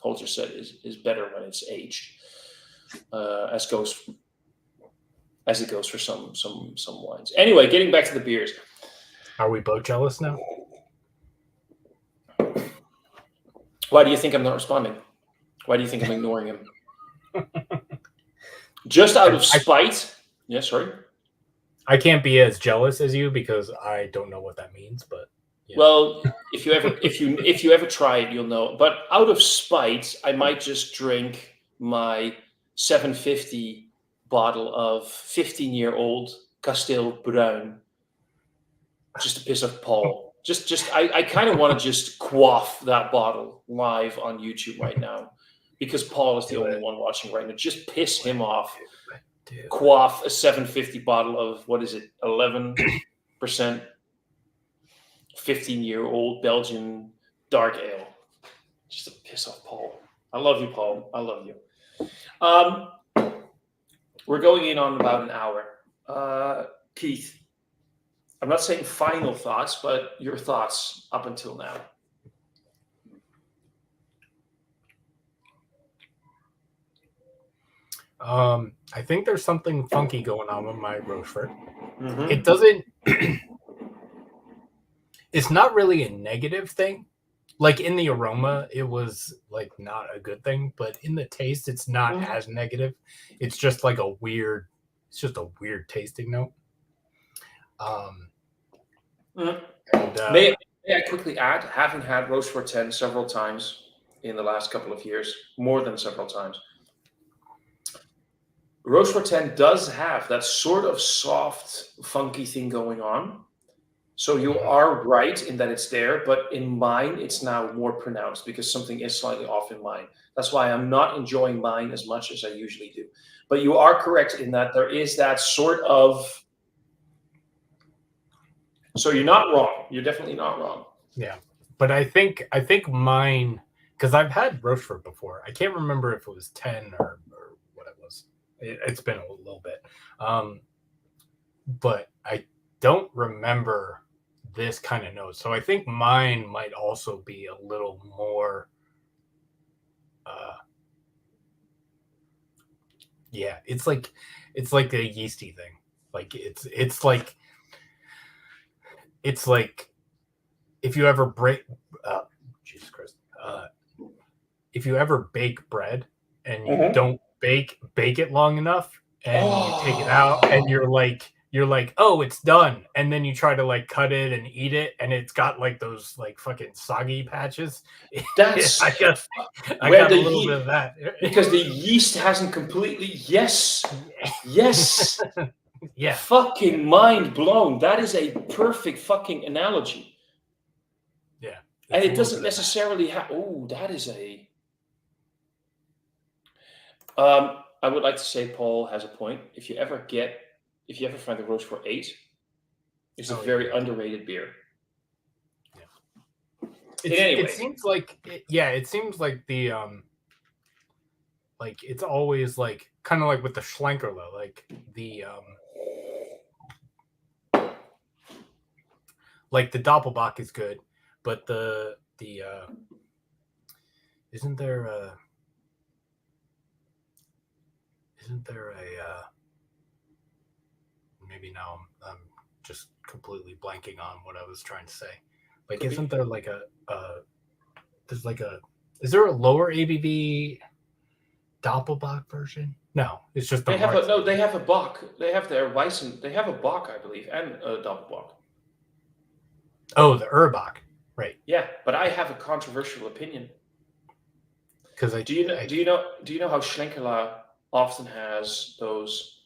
Paul just said, is better when it's aged, as it goes for some wines. Anyway, getting back to the beers. Are we both jealous now? Why do you think I'm not responding? Why do you think I'm ignoring him? Just out of spite? Yeah, sorry. I can't be as jealous as you because I don't know what that means, but yeah. Well, if you ever try it, you'll know. But out of spite, I might just drink my 750 bottle of 15-year-old Kasteel Bruin just to piss off Paul. I kind of want to just quaff that bottle live on YouTube right now because Paul is the only one watching right now. Just piss him off. Quaff a 750 bottle of, what is it, 11%, 15-year-old Belgian dark ale. Just to piss off Paul. I love you, Paul. I love you. We're going in on about an hour. Keith, I'm not saying final thoughts, but your thoughts up until now. I think there's something funky going on with my Rochefort. Mm-hmm. It doesn't. It's not really a negative thing. Like in the aroma, it was like not a good thing, but in the taste, it's not as negative. It's just like a weird. It's just a weird tasting note. May I quickly add, having had Rochefort 10 several times in the last couple of years, more than several times, Rochefort 10 does have that sort of soft, funky thing going on. So you are right in that it's there, but in mine, it's now more pronounced because something is slightly off in mine. That's why I'm not enjoying mine as much as I usually do. But you are correct in that there is that sort of... So you're not wrong. You're definitely not wrong. Yeah, but I think mine, because I've had Rochefort before. I can't remember if it was 10 or what it was. It's been a little bit, but I don't remember this kind of note. So I think mine might also be a little more. Yeah, it's like a yeasty thing. Like it's like if you ever Jesus Christ, if you ever bake bread and you don't bake it long enough and you take it out and you're like, oh, it's done, and then you try to like cut it and eat it and it's got like those like fucking soggy patches. That's I got a little bit of that because the yeast hasn't completely. Yes. Yeah, fucking mind blown. That is a perfect fucking analogy. Yeah, and it doesn't necessarily have. Oh, that is a. I would like to say Paul has a point. If you ever find the Rochefort 8, it's a very underrated beer. Yeah. It seems like the like it's always like kind of like with the Schlenkerla, like the Doppelbock is good, but the isn't there a maybe now I'm just completely blanking on what I was trying to say. Like, isn't there like is there a lower ABV Doppelbock version? No, it's just the They have a Bock. They have their Weissen. They have a Bock, I believe, and a Doppelbock. Oh, the Urbach, right? Yeah, but I have a controversial opinion. Because do you know how Schlenkerla often has those?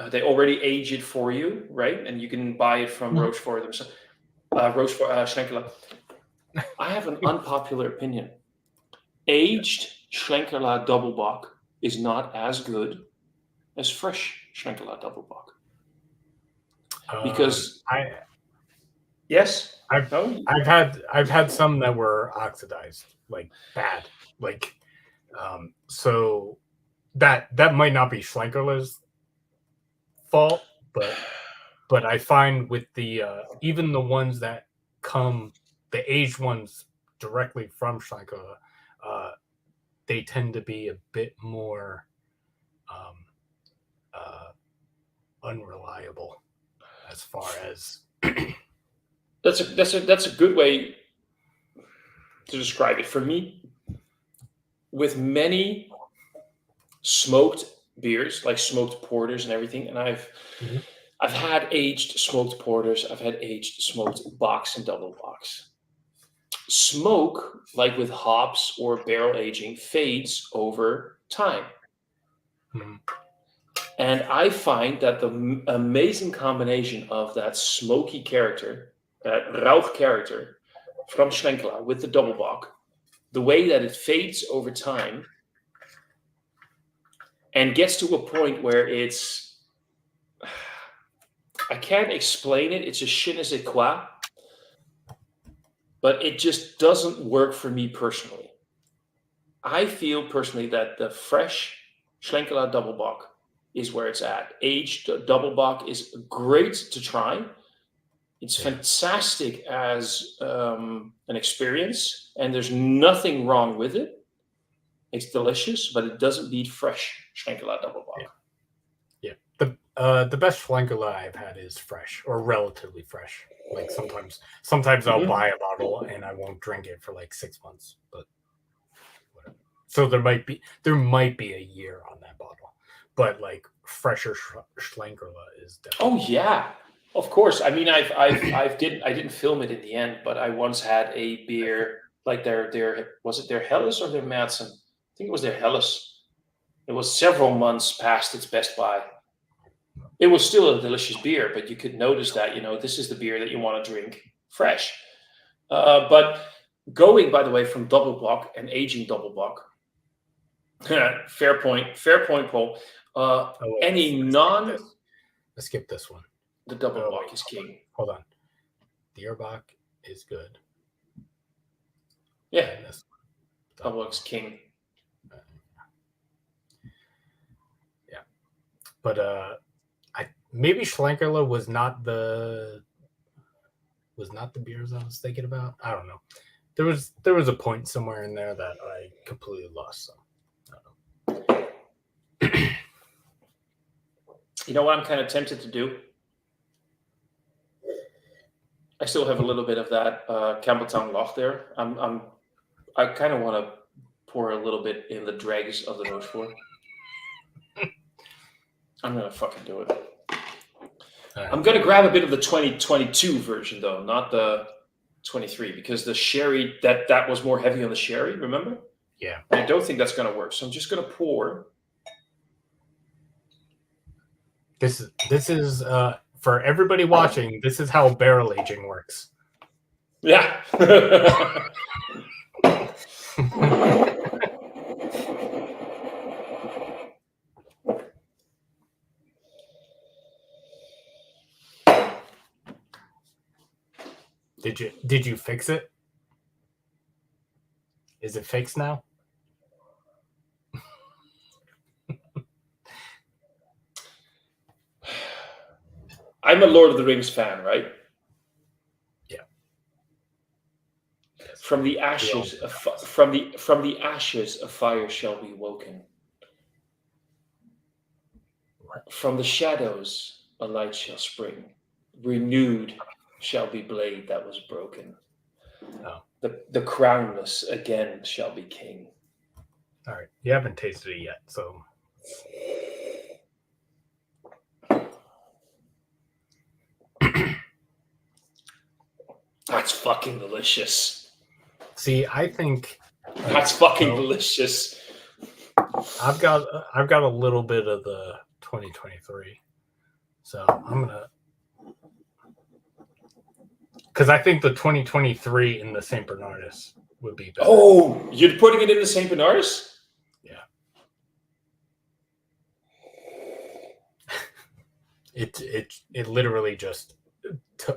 They already age it for you, right? And you can buy it from Rochefort themselves. Rochefort Schlenkerla. I have an unpopular opinion. Aged Schlenkerla Doppelbock is not as good as fresh Schlenkerla Doppelbock. Because I've had some that were oxidized, like bad, like so that might not be Schlenkerla's fault, but I find with the even the ones that come, the aged ones directly from Schlenkerla, they tend to be a bit more unreliable as far as that's a good way to describe it. For me, with many smoked beers, like smoked porters and everything, and I've had aged smoked porters, I've had aged smoked bocks and double bocks. Smoke, like with hops or barrel aging, fades over time. And I find that the amazing combination of that smoky character, that rauch character from Schlenkerla with the double bock, the way that it fades over time and gets to a point where it's, I can't explain it. It's a je ne sais quoi, but it just doesn't work for me personally. I feel personally that the fresh Schlenkerla double bock is where it's at. Aged double bock is great to try. It's fantastic as an experience, and there's nothing wrong with it. It's delicious, but it doesn't beat fresh Schlenkerla double bock. Yeah. The best Schlenkerla I've had is fresh or relatively fresh. Like sometimes I'll buy a bottle and I won't drink it for like 6 months, but whatever. So there might be a year on that bottle, but like fresher Schlenkerla is definitely. Oh yeah, of course. I mean, I didn't film it in the end, but I once had a beer like their was it their Helles or their Madsen? I think it was their Helles. It was several months past its best by. It was still a delicious beer, but you could notice that, this is the beer that you want to drink fresh. But going, by the way, from double bock and aging double bock, fair point, Paul. Let's skip this one. The double bock is king. Hold on. The Urbach is good. Yeah, double bock is king. Yeah, but maybe Schlenkerla was not the beers I was thinking about. I don't know. There was a point somewhere in there that I completely lost. So you know what I'm kind of tempted to do? I still have a little bit of that Campbelltown Loch there. I kind of want to pour a little bit in the dregs of the Rochefort. I'm gonna fucking do it. I'm gonna grab a bit of the 2022 version though, not the 23, because the sherry that was more heavy on the sherry. Remember? Yeah. And I don't think that's gonna work. So I'm just gonna pour. This is for everybody watching. This is how barrel aging works. Yeah. Did you fix it? Is it fixed now? I'm a Lord of the Rings fan, right? Yeah. Yes. From the ashes, from the ashes, a fire shall be woken. What? From the shadows, a light shall spring. Renewed shall be blade that was broken. Oh. The crownless again shall be king. All right. You haven't tasted it yet, so. That's fucking delicious. See, I think That's fucking delicious. I've got a little bit of the 2023, so I'm gonna, because I think the 2023 in the St Bernardus would be better. Oh, you're putting it in the St Bernardus? Yeah. It literally just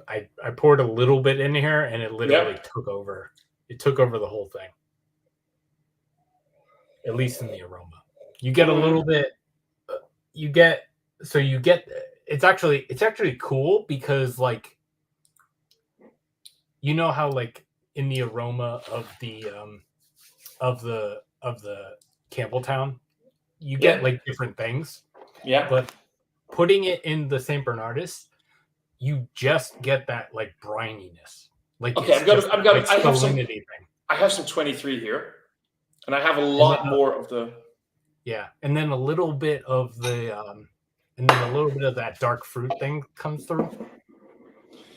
I poured a little bit in here and it literally took over. It took over the whole thing. At least in the aroma. You get a little bit it's actually cool because like you know how like in the aroma of the Campbelltown you get like different things. Yeah. But putting it in the St. Bernardus, you just get that like brininess. Like okay, I have some 23 here, and I have a lot more of the. Yeah, and then a little bit of the, and then a little bit of that dark fruit thing comes through.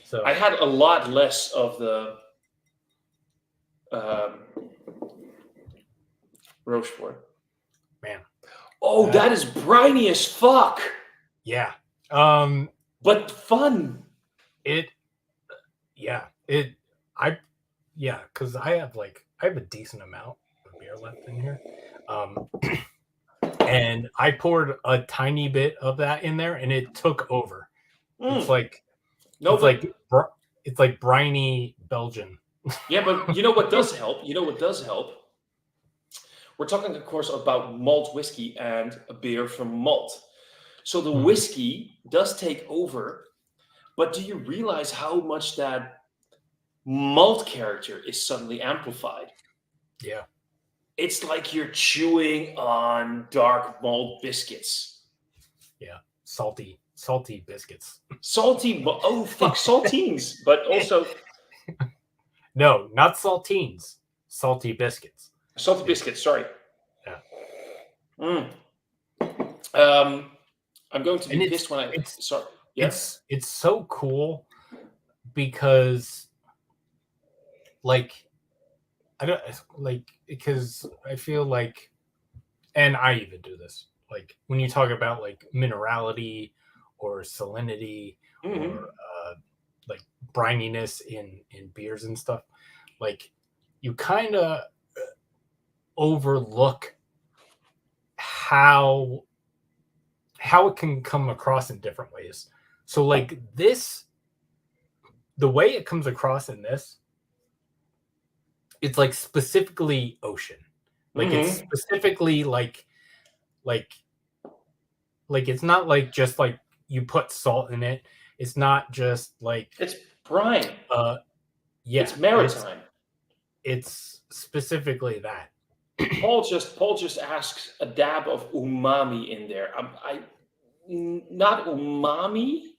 So I had a lot less of the Rochefort. Man. Oh, that is briny as fuck. Yeah. But fun. Because I have a decent amount of beer left in here. And I poured a tiny bit of that in there and it took over. It's like briny Belgian. Yeah, but you know what does help? We're talking, of course, about malt whiskey and a beer from malt. So the whiskey does take over, but do you realize how much that malt character is suddenly amplified? Yeah. It's like you're chewing on dark malt biscuits. Yeah. Salty biscuits. Oh, fuck, saltines. But also... No, not saltines. Salty biscuits. Salty biscuits, sorry. Yeah. I'm going to be pissed when I... Sorry. Yeah? It's so cool because, because I feel like, and I even do this, like when you talk about like minerality or salinity or like brininess in beers and stuff, like you kind of overlook how it can come across in different ways. So like this, the way it comes across in this, it's like specifically ocean. Like it's specifically like it's not like just like you put salt in it. It's not just like it's brine. Yeah, it's maritime. It's specifically that. Paul just asks a dab of umami in there. Not umami.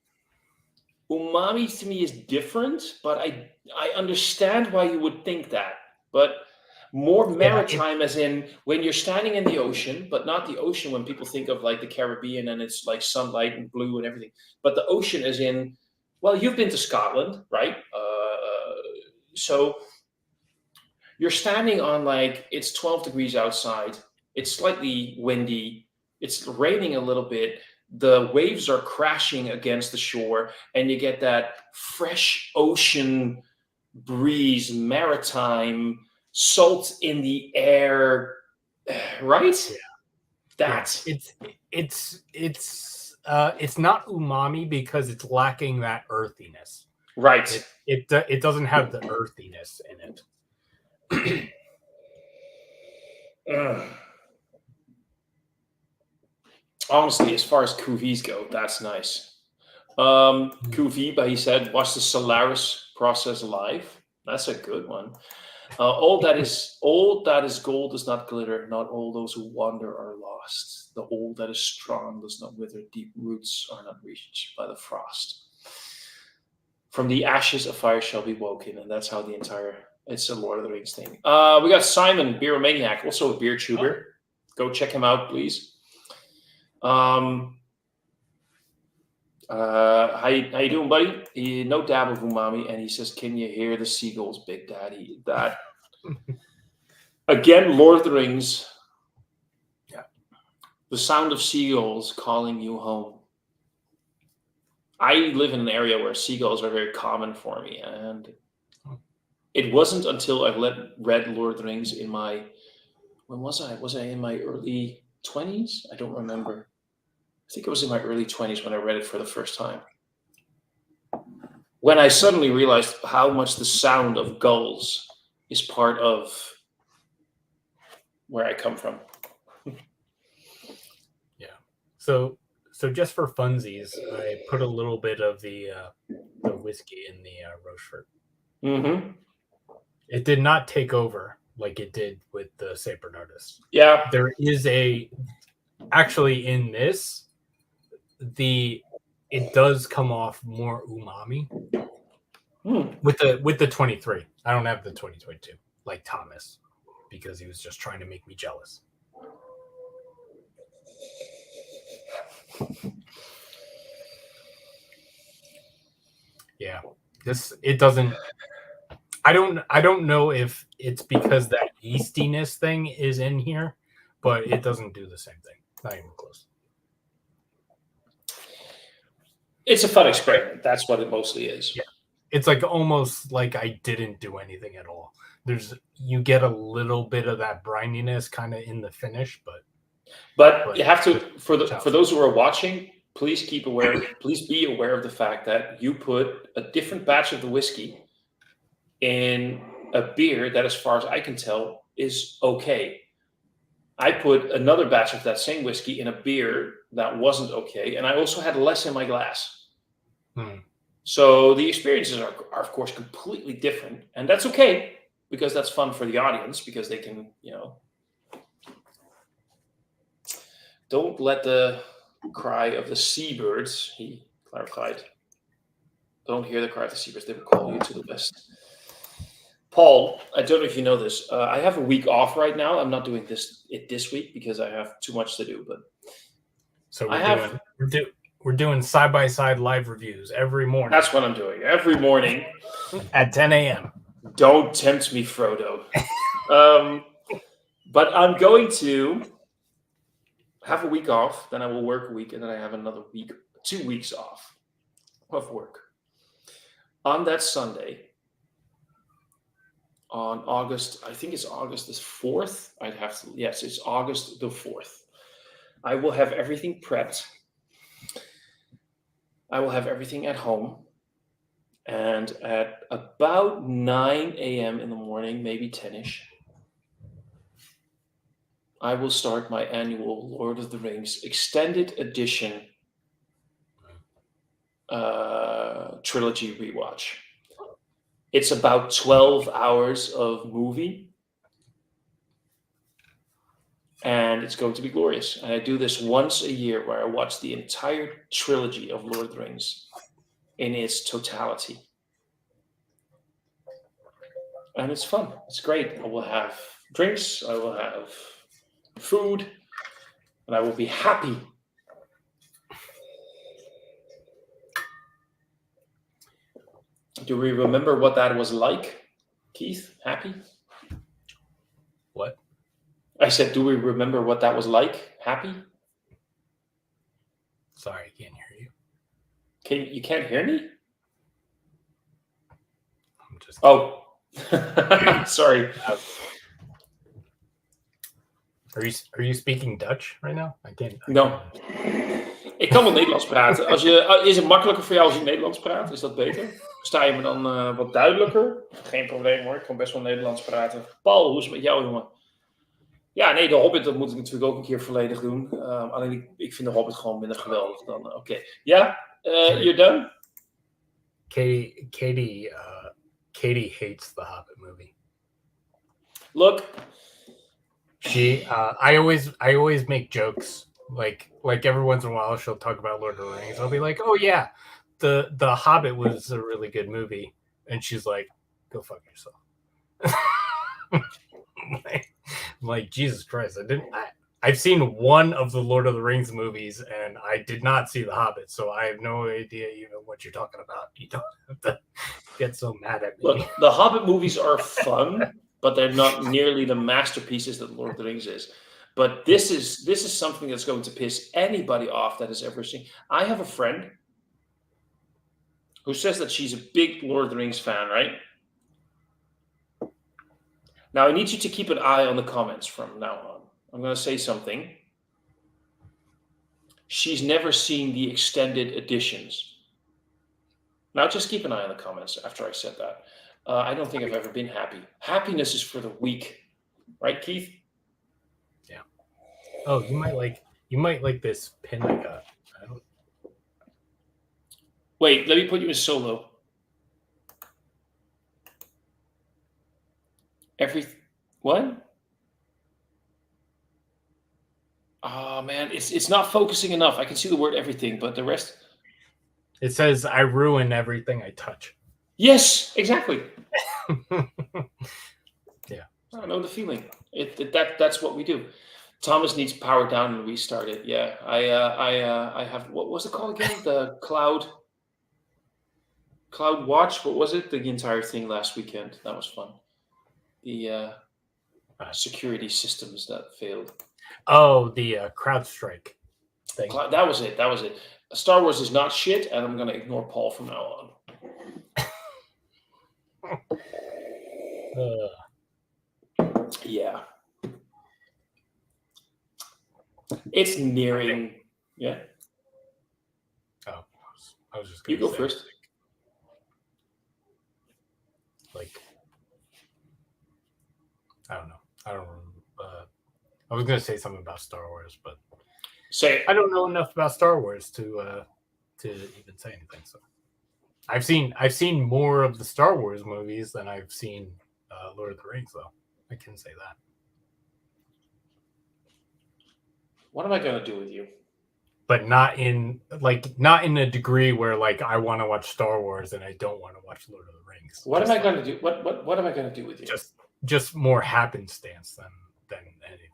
Umami to me is different, but I understand why you would think that. But more maritime, as in when you're standing in the ocean, but not the ocean when people think of like the Caribbean and it's like sunlight and blue and everything. But the ocean as in, well, you've been to Scotland, right? So you're standing on like, it's 12 degrees outside. It's slightly windy. It's raining a little bit. The waves are crashing against the shore and you get that fresh ocean breeze, maritime, salt in the air, right? Yeah. It's not umami because it's lacking that earthiness. Right. It doesn't have the earthiness in it. Honestly, as far as cuvées go, that's nice. Kuviba, he said, watch the Solaris process live. That's a good one. All that is gold does not glitter. Not all those who wander are lost. The all that is strong does not wither. Deep roots are not reached by the frost. From the ashes, a fire shall be woken, and that's how the entire. It's a Lord of the Rings thing. We got Simon, Beer Maniac, also a beer tuber. Go check him out, please. How you doing, buddy? No dab of umami, and he says, "Can you hear the seagulls, Big Daddy?" That again, Lord of the Rings. Yeah, the sound of seagulls calling you home. I live in an area where seagulls are very common for me, and it wasn't until I read Lord of the Rings in my when was I? Was I in my early 20s? I don't remember. I think it was in my early 20s when I read it for the first time. When I suddenly realized how much the sound of gulls is part of where I come from. Yeah. So just for funsies, I put a little bit of the whiskey in the Rochefort. Mm-hmm. It did not take over like it did with the St Bernardus. Yeah. There is actually in this, it does come off more umami with the 23. I don't have the 2022 like Thomas because he was just trying to make me jealous. Yeah, it doesn't. I don't know if it's because that yeastiness thing is in here, but it doesn't do the same thing. Not even close. It's a fun experiment. That's what it mostly is. Yeah. It's like almost like I didn't do anything at all. You get a little bit of that brininess kind of in the finish, but you have to for those who are watching, please be aware of the fact that you put a different batch of the whiskey in a beer that, as far as I can tell, is okay. I put another batch of that same whiskey in a beer that wasn't okay, and I also had less in my glass. So the experiences are of course completely different, and that's okay because that's fun for the audience because they can, don't let the cry of the seabirds, he clarified. Don't hear the cry of the seabirds, they will call you to the west. Paul, I don't know if you know this. I have a week off right now. I'm not doing this week because I have too much to do. But so we're doing side-by-side live reviews every morning. That's what I'm doing every morning at 10 a.m. Don't tempt me, Frodo. But I'm going to have a week off. Then I will work a week, and then I have another 2 weeks off of work. On that Sunday, on August, I think it's August the 4th. Yes, it's August the 4th. I will have everything prepped. I will have everything at home. And at about 9 a.m. in the morning, maybe 10-ish, I will start my annual Lord of the Rings extended edition trilogy rewatch. It's about 12 hours of movie, and it's going to be glorious. And I do this once a year where I watch the entire trilogy of Lord of the Rings in its totality. And it's fun. It's great. I will have drinks. I will have food. And I will be happy. Do we remember what that was like? Keith, happy? What? I said, do we remember what that was like? Happy? Sorry, I can't hear you. You can't hear me? I'm just... Oh. Sorry. Are you speaking Dutch right now? I can't. No. Ik kan wel Nederlands praten. Is het makkelijker voor jou als je Nederlands praat? Is dat beter? Sta je me dan wat duidelijker? Geen probleem hoor, ik kan best wel Nederlands praten. Paul, hoe is het met jou, jongen? Ja, nee, de Hobbit, dat moet ik natuurlijk ook een keer volledig doen. Alleen ik vind de Hobbit gewoon minder geweldig dan... Oké. Ja, You're done? Katie hates the Hobbit movie. Look, I always make jokes like every once in a while she'll talk about Lord of the Rings. I'll be like, oh yeah, the Hobbit was a really good movie, and she's like, go fuck yourself. I'm like, Jesus Christ, I've seen one of the Lord of the Rings movies, and I did not see the Hobbit, so I have no idea even what you're talking about. You don't have to get so mad at me. Look, the Hobbit movies are fun, but they're not nearly the masterpieces that Lord of the Rings is. But this is something that's going to piss anybody off that has ever seen. I have a friend who says that she's a big Lord of the Rings fan, right? Now, I need you to keep an eye on the comments from now on. I'm going to say something. She's never seen the extended editions. Now, just keep an eye on the comments after I said that. I don't think I've ever been happy. Happiness is for the weak. Right, Keith? Yeah. Oh, you might like this pin I got. Wait, let me put you in solo. What? Oh man, it's not focusing enough. I can see the word everything, but the rest. It says I ruin everything I touch. Yes, exactly. Yeah. I know the feeling. That's what we do. Thomas needs power down and restart it. Yeah, I have. What was it called again? The cloud watch. What was it? The entire thing last weekend. That was fun. The security systems that failed. Oh, the CrowdStrike thing. That was it. Star Wars is not shit, and I'm going to ignore Paul from now on. Yeah. It's nearing. Yeah. Oh, I was just going to You go first. Like, I don't know. I don't remember. I was going to say something about Star Wars, but say I don't know enough about Star Wars to even say anything. So I've seen more of the Star Wars movies than I've seen Lord of the Rings, though. I can say that. What am I going to do with you? But not in a degree where like I want to watch Star Wars and I don't want to watch Lord of the Rings. What am I going to do? What am I going to do with you? Just more happenstance than anything.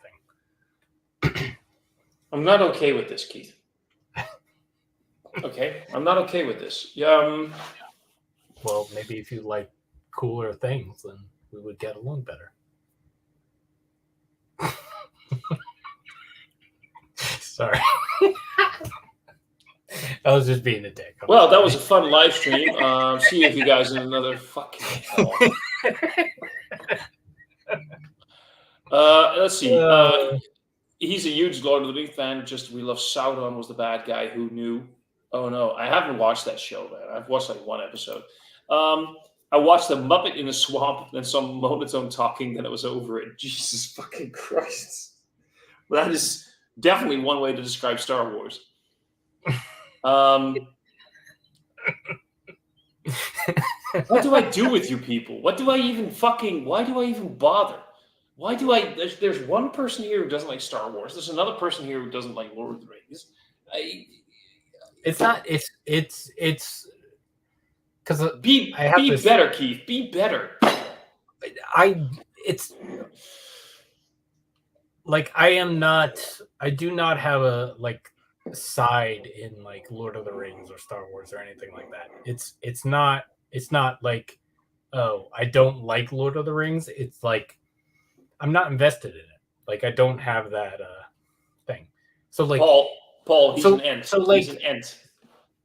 I'm not okay with this, Keith. Okay, I'm not okay with this. Well, maybe if you like cooler things, then we would get along better. Sorry. I was just being a dick. Well, that was a fun live stream. See you guys in another fucking hell. Let's see. He's a huge Lord of the Rings fan. We love Sauron was the bad guy who knew. Oh no, I haven't watched that show, man. I've watched like one episode. I watched The Muppet in the Swamp, then some monotone talking, then it was over it. Jesus fucking Christ. That is definitely one way to describe Star Wars. What do I do with you people? Why do I even bother? There's one person here who doesn't like Star Wars. There's another person here who doesn't like Lord of the Rings. It's because be better, Keith. Be better. It's like I do not have a like side in like Lord of the Rings or Star Wars or anything like that. It's not like, oh, I don't like Lord of the Rings. It's like I'm not invested in it. Like I don't have that thing. So like Paul, he's an ent. So like he's an ent.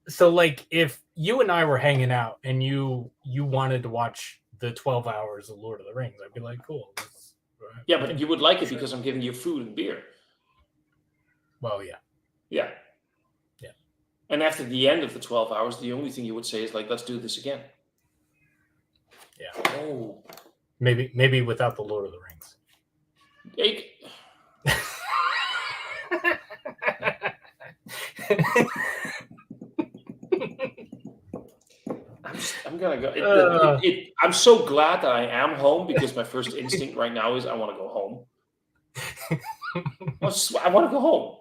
So like if you and I were hanging out and you wanted to watch the 12 hours of Lord of the Rings, I'd be like, cool. Yeah, but you would like it because I'm giving you food and beer. Well, yeah. Yeah. Yeah. And after the end of the 12 hours, the only thing you would say is like, let's do this again. Yeah. Oh. Maybe without the Lord of the Rings. I'm gonna go. I'm so glad that I am home because my first instinct right now is I want to go home. I want to go home.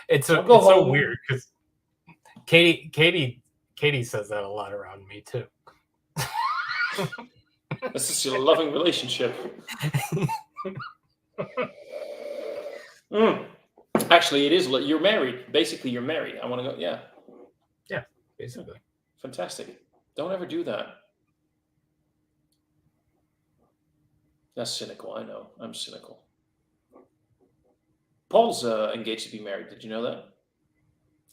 It's I'll go so home. weird because Katie says that a lot around me too. This is a loving relationship. Actually, it is. You're married. Basically, you're married. I want to go. Yeah. Yeah, basically. Fantastic. Don't ever do that. That's cynical. I know. I'm cynical. Paul's engaged to be married. Did you know that?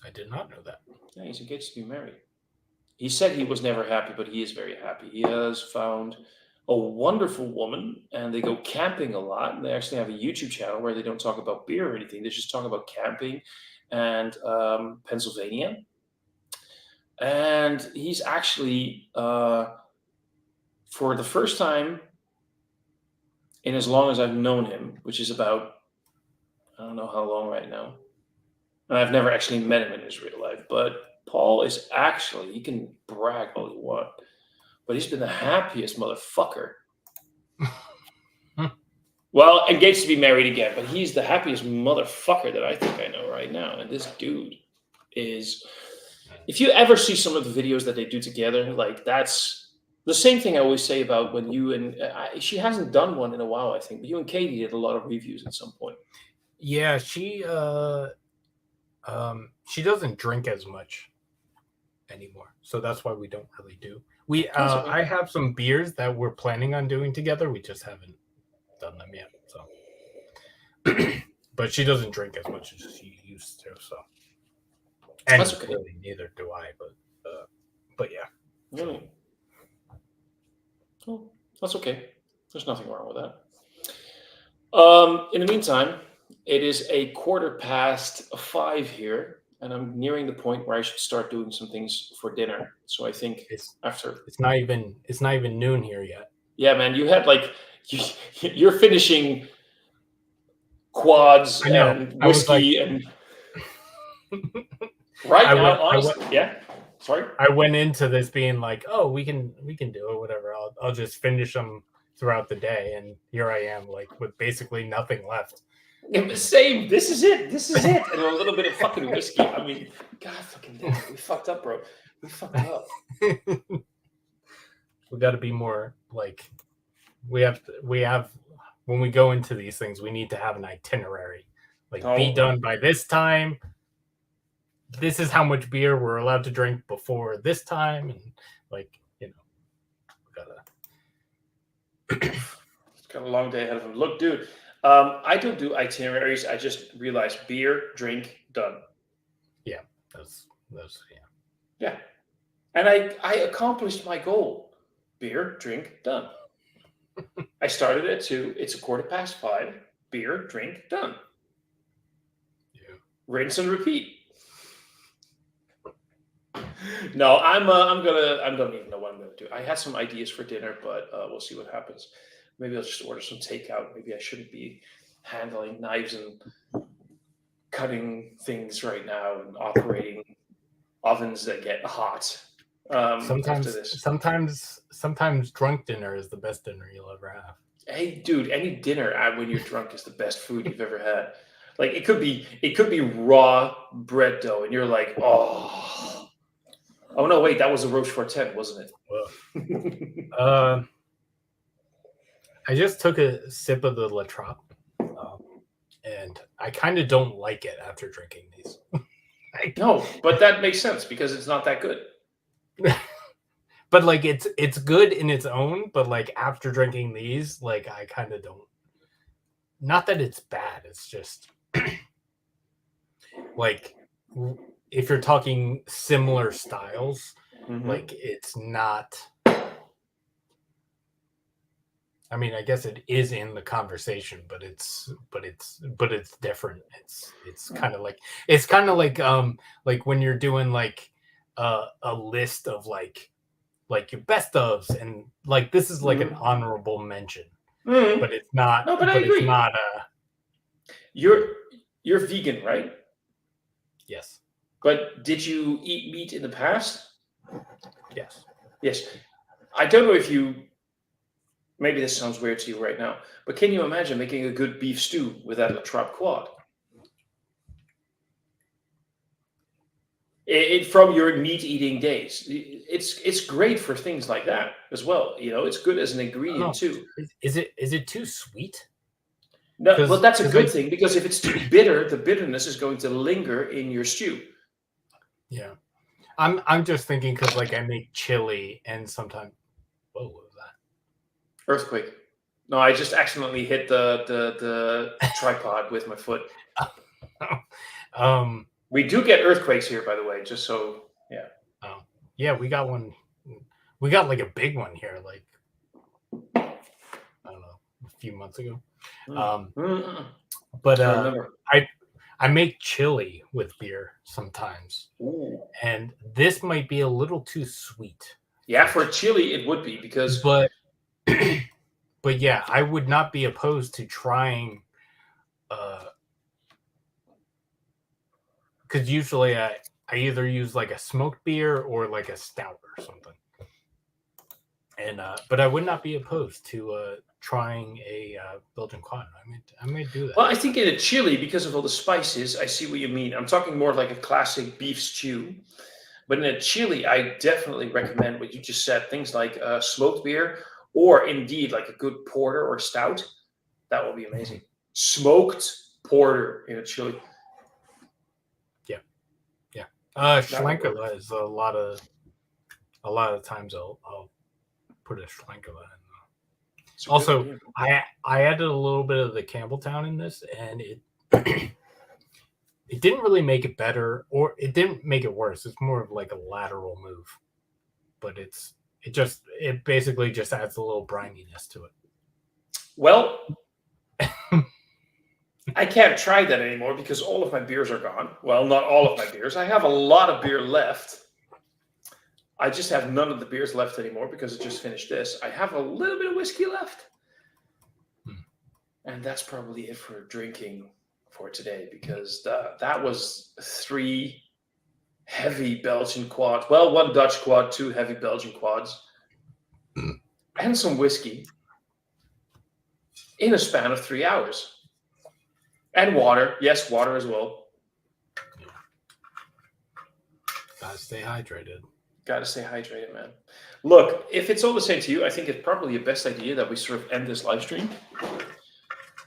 I did not know that. Yeah, he's engaged to be married. He said he was never happy, but he is very happy. He has found a wonderful woman, and they go camping a lot. And they actually have a YouTube channel where they don't talk about beer or anything. They just talk about camping and Pennsylvania. And he's actually, for the first time in as long as I've known him, which is about, I don't know how long right now. And I've never actually met him in his real life, but Paul is actually, he can brag all he wants, but he's been the happiest motherfucker. Well, engaged to be married again, but he's the happiest motherfucker that I think I know right now. And this dude is, if you ever see some of the videos that they do together, like that's the same thing I always say about when you and she hasn't done one in a while, I think, but you and Katie did a lot of reviews at some point. Yeah, she doesn't drink as much anymore, so that's why we don't really do. I have some beers that we're planning on doing together. We just haven't done them yet. So, but she doesn't drink as much as she used to. So, and that's okay. Really, neither do I. But yeah. Really? Well, that's okay. There's nothing wrong with that. In the meantime, it is 5:15 here, and I'm nearing the point where I should start doing some things for dinner. So I think it's not even noon here yet. Yeah, man, you had you're finishing quads and whiskey and right now, honestly, yeah. Sorry, I went into this being like, oh, we can do it, whatever. I'll just finish them throughout the day, and here I am, like with basically nothing left. Same. This is it, and a little bit of fucking whiskey. I mean, God, fucking damn, we fucked up, bro. We fucked up. We got to be more like we have when we go into these things, we need to have an itinerary. Like, be done by this time. This is how much beer we're allowed to drink before this time, and we gotta. It's got a long day ahead of him. Look, dude, I don't do itineraries. I just realized beer, drink, done. Yeah, that's yeah. Yeah, and I accomplished my goal. Beer, drink, done. I started at 2. It's 5:15. Beer, drink, done. Yeah. Rinse and repeat. No, I don't even know what I'm gonna do. I had some ideas for dinner, but we'll see what happens. Maybe I'll just order some takeout. Maybe I shouldn't be handling knives and cutting things right now and operating ovens that get hot. Sometimes drunk dinner is the best dinner you'll ever have. Hey, dude, any dinner when you're drunk is the best food you've ever had. Like it could be raw bread dough, and you're like, oh no, wait, that was a Rochefort 10, wasn't it? Well, I just took a sip of the La Trappe, and I kind of don't like it after drinking these. No, but that makes sense because it's not that good. But like it's good in its own, but like after drinking these, like I kind of don't. Not that it's bad, it's just like if you're talking similar styles, like it's not. I mean, I guess it is in the conversation, but it's different. It's kind of like when you're doing like a list of like your best ofs, and like this is like an honorable mention, but it's not. No, but I agree. It's not You're vegan, right? Yes. But did you eat meat in the past? Yes. Yes. I don't know if you. Maybe this sounds weird to you right now, but can you imagine making a good beef stew with that Latrobe quad? From your meat-eating days, it's great for things like that as well. It's good as an I ingredient don't know. too. Is it too sweet? No, but that's a good like, thing because if it's too bitter, the bitterness is going to linger in your stew. yeah, I'm just thinking because like I make chili and sometimes. Whoa, what was that? Earthquake. No, I just accidentally hit the tripod with my foot. We do get earthquakes here, by the way, just so, yeah. Oh, yeah, we got one. We got like a big one here, like, I don't know, a few months ago. But I remember. I make chili with beer sometimes. Ooh. And this might be a little too sweet. Yeah, for chili it would be because. But but yeah, I would not be opposed to trying. Because usually I either use like a smoked beer or like a stout or something. And but I would not be opposed to trying a Belgian quad. I may do that. Well, I think in a chili, because of all the spices, I see what you mean. I'm talking more like a classic beef stew. But in a chili, I definitely recommend what you just said. Things like smoked beer, or indeed like a good porter or stout. That will be amazing. Smoked porter in a chili. Yeah. Schlenkerla is a lot of times I'll put a Schlenkerla in. Also, I added a little bit of the Campbelltown in this, and it it didn't really make it better, or it didn't make it worse. It's more of like a lateral move, but it basically just adds a little brininess to it. Well, I can't try that anymore because all of my beers are gone. Well, not all of my beers. I have a lot of beer left. I just have none of the beers left anymore because I just finished this. I have a little bit of whiskey left. And that's probably it for drinking for today because that was 3 heavy Belgian quads. Well, 1 Dutch quad, 2 heavy Belgian quads, and some whiskey in a span of 3 hours. And water. Yes, water as well. Yeah. Gotta stay hydrated. Gotta stay hydrated, man. Look, if it's all the same to you, I think it's probably the best idea that we sort of end this live stream.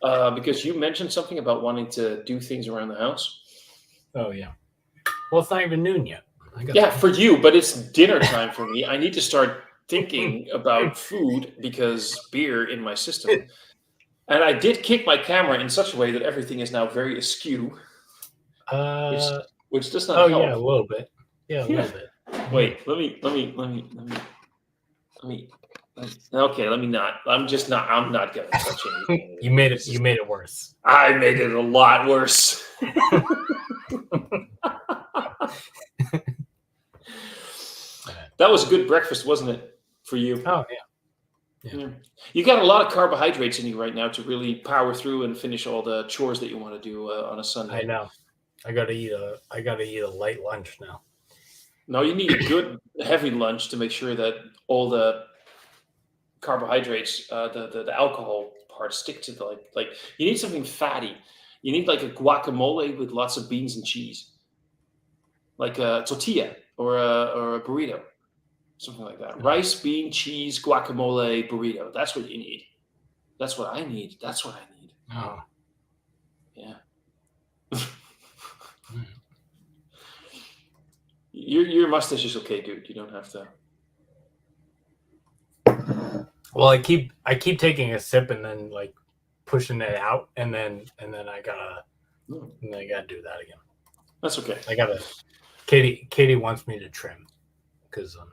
Because you mentioned something about wanting to do things around the house. Oh, yeah. Well, it's not even noon yet. Yeah, for you, but it's dinner time for me. I need to start thinking about food because beer in my system. And I did kick my camera in such a way that everything is now very askew. Which does not help. Oh, yeah, a little bit. Yeah, a little bit. Wait, let me. Okay, let me not. I'm not gonna touch anything. You made it worse. I made it a lot worse. That was a good breakfast, wasn't it, for you? Oh, yeah. You got a lot of carbohydrates in you right now to really power through and finish all the chores that you want to do on a Sunday. I know. I gotta eat a light lunch now. No, you need a good heavy lunch to make sure that all the carbohydrates, the alcohol part stick to the like. You need something fatty. You need like a guacamole with lots of beans and cheese, like a tortilla or a burrito. Something like that. Rice, bean, cheese, guacamole, burrito. That's what you need. That's what I need. That's what I need. Oh. Yeah. Your mustache is okay, dude. You don't have to. Well, I keep taking a sip and then like pushing it out, and then I gotta do that again. That's okay. Katie wants me to trim because I'm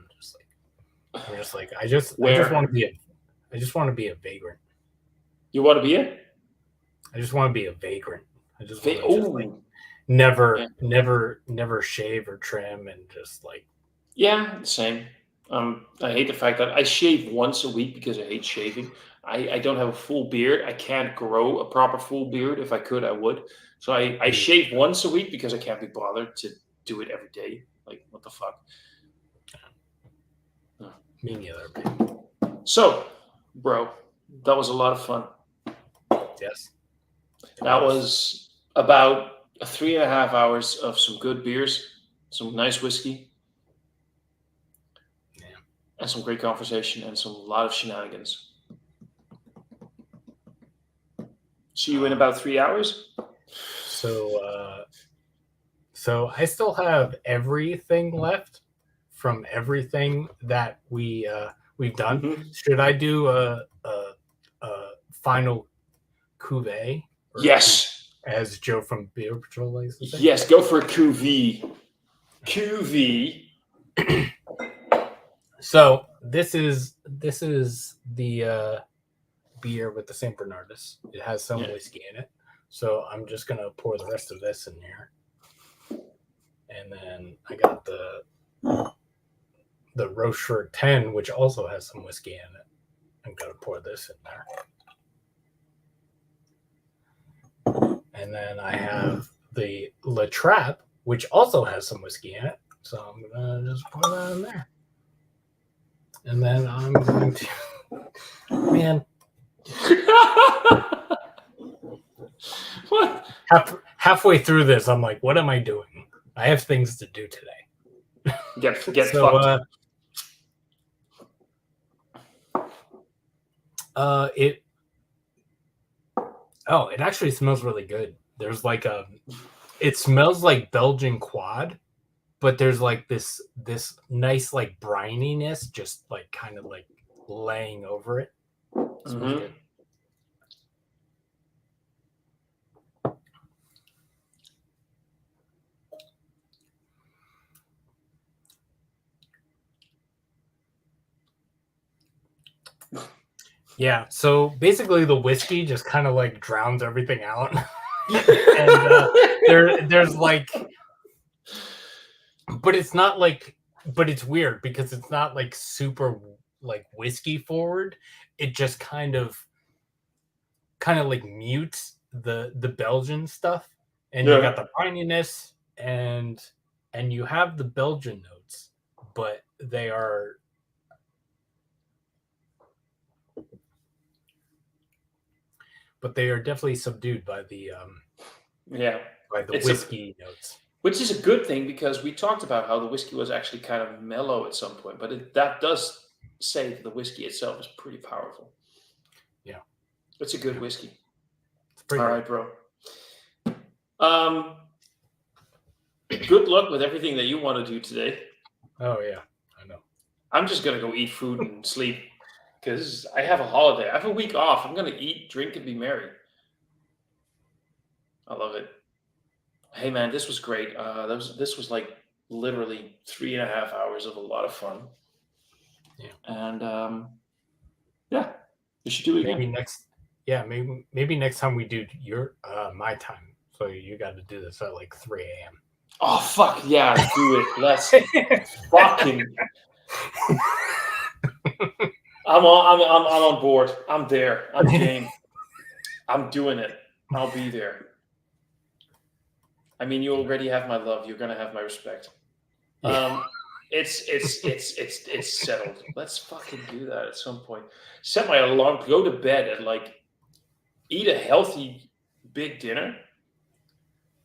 just like I just want to be a vagrant. You want to be a? I just want to be a vagrant. I just never shave or trim and just like. Yeah, the same. I hate the fact that I shave once a week because I hate shaving. I don't have a full beard. I can't grow a proper full beard. If I could, I would. So I shave once a week because I can't be bothered to do it every day. Like, what the fuck? Me neither, man. So, bro, that was a lot of fun. Yes. That was about 3.5 hours of some good beers, some nice whiskey, and some great conversation, and some lot of shenanigans. See you in about 3 hours. So I still have everything left from everything that we've done. Mm-hmm. Should I do a final cuvee? Yes. As Joe from Beer Patrol likes to say. Yes, go for a cuvee. Cuvee. So this is the beer with the St Bernardus. It has some whiskey in it. So I'm just gonna pour the rest of this in here. And then I got the Rochefort 10, which also has some whiskey in it. I'm gonna pour this in there. And then I have the La Trappe, which also has some whiskey in it. So I'm gonna just pour that in there. And then I'm going to man. What? Halfway through this, I'm like, what am I doing? I have things to do today. Get fucked. It actually smells really good. There's like it smells like Belgian quad, but there's like this nice like brininess just like kind of like laying over it. It smells good. Yeah, so basically the whiskey just kind of like drowns everything out. And there's like, but it's not like, but it's weird because it's not like super like whiskey forward. It just kind of like mutes the Belgian stuff, and you got the brininess and you have the Belgian notes, but they are definitely subdued by the whiskey notes. Which is a good thing because we talked about how the whiskey was actually kind of mellow at some point, but that does say that the whiskey itself is pretty powerful. Yeah. It's a good whiskey. All right, bro. Good luck with everything that you want to do today. Oh, yeah, I know. I'm just going to go eat food and sleep because I have a holiday. I have a week off. I'm going to eat, drink, and be merry. I love it. Hey, man, this was great. This was like literally 3.5 hours of a lot of fun. Yeah. And we should do it again. Maybe next time we do my time. So you got to do this at like 3 a.m. Oh, fuck. Yeah, do it. Let's fucking... I'm on board. I'm there. I'm game. I'm doing it. I'll be there. I mean, you already have my love. You're gonna have my respect. It's settled. Let's fucking do that at some point. Set my alarm. Go to bed at like, eat a healthy big dinner.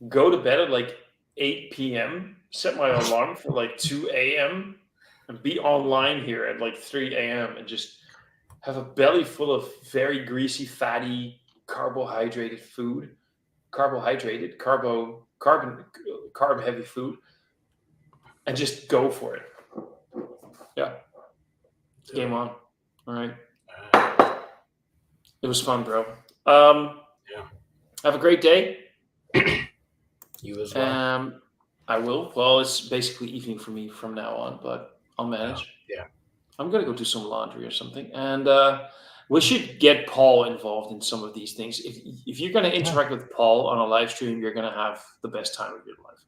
Go to bed at like 8 p.m. Set my alarm for like 2 a.m. and be online here at like 3 a.m. and just have a belly full of very greasy, fatty, carbohydrated food. Carb heavy food, and just go for it. Yeah. Game on. All right. It was fun, bro. Have a great day. You as well. I will. Well, it's basically evening for me from now on, but I'll manage. Yeah. I'm gonna go do some laundry or something, and we should get Paul involved in some of these things. If you're gonna interact with Paul on a live stream, you're gonna have the best time of your life.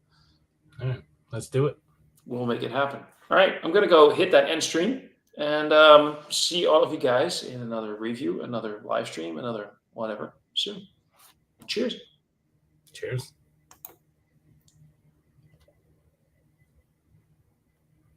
All right, let's do it. We'll make it happen. All right, I'm gonna go hit that end stream and see all of you guys in another review, another live stream, another whatever soon. Cheers. Cheers.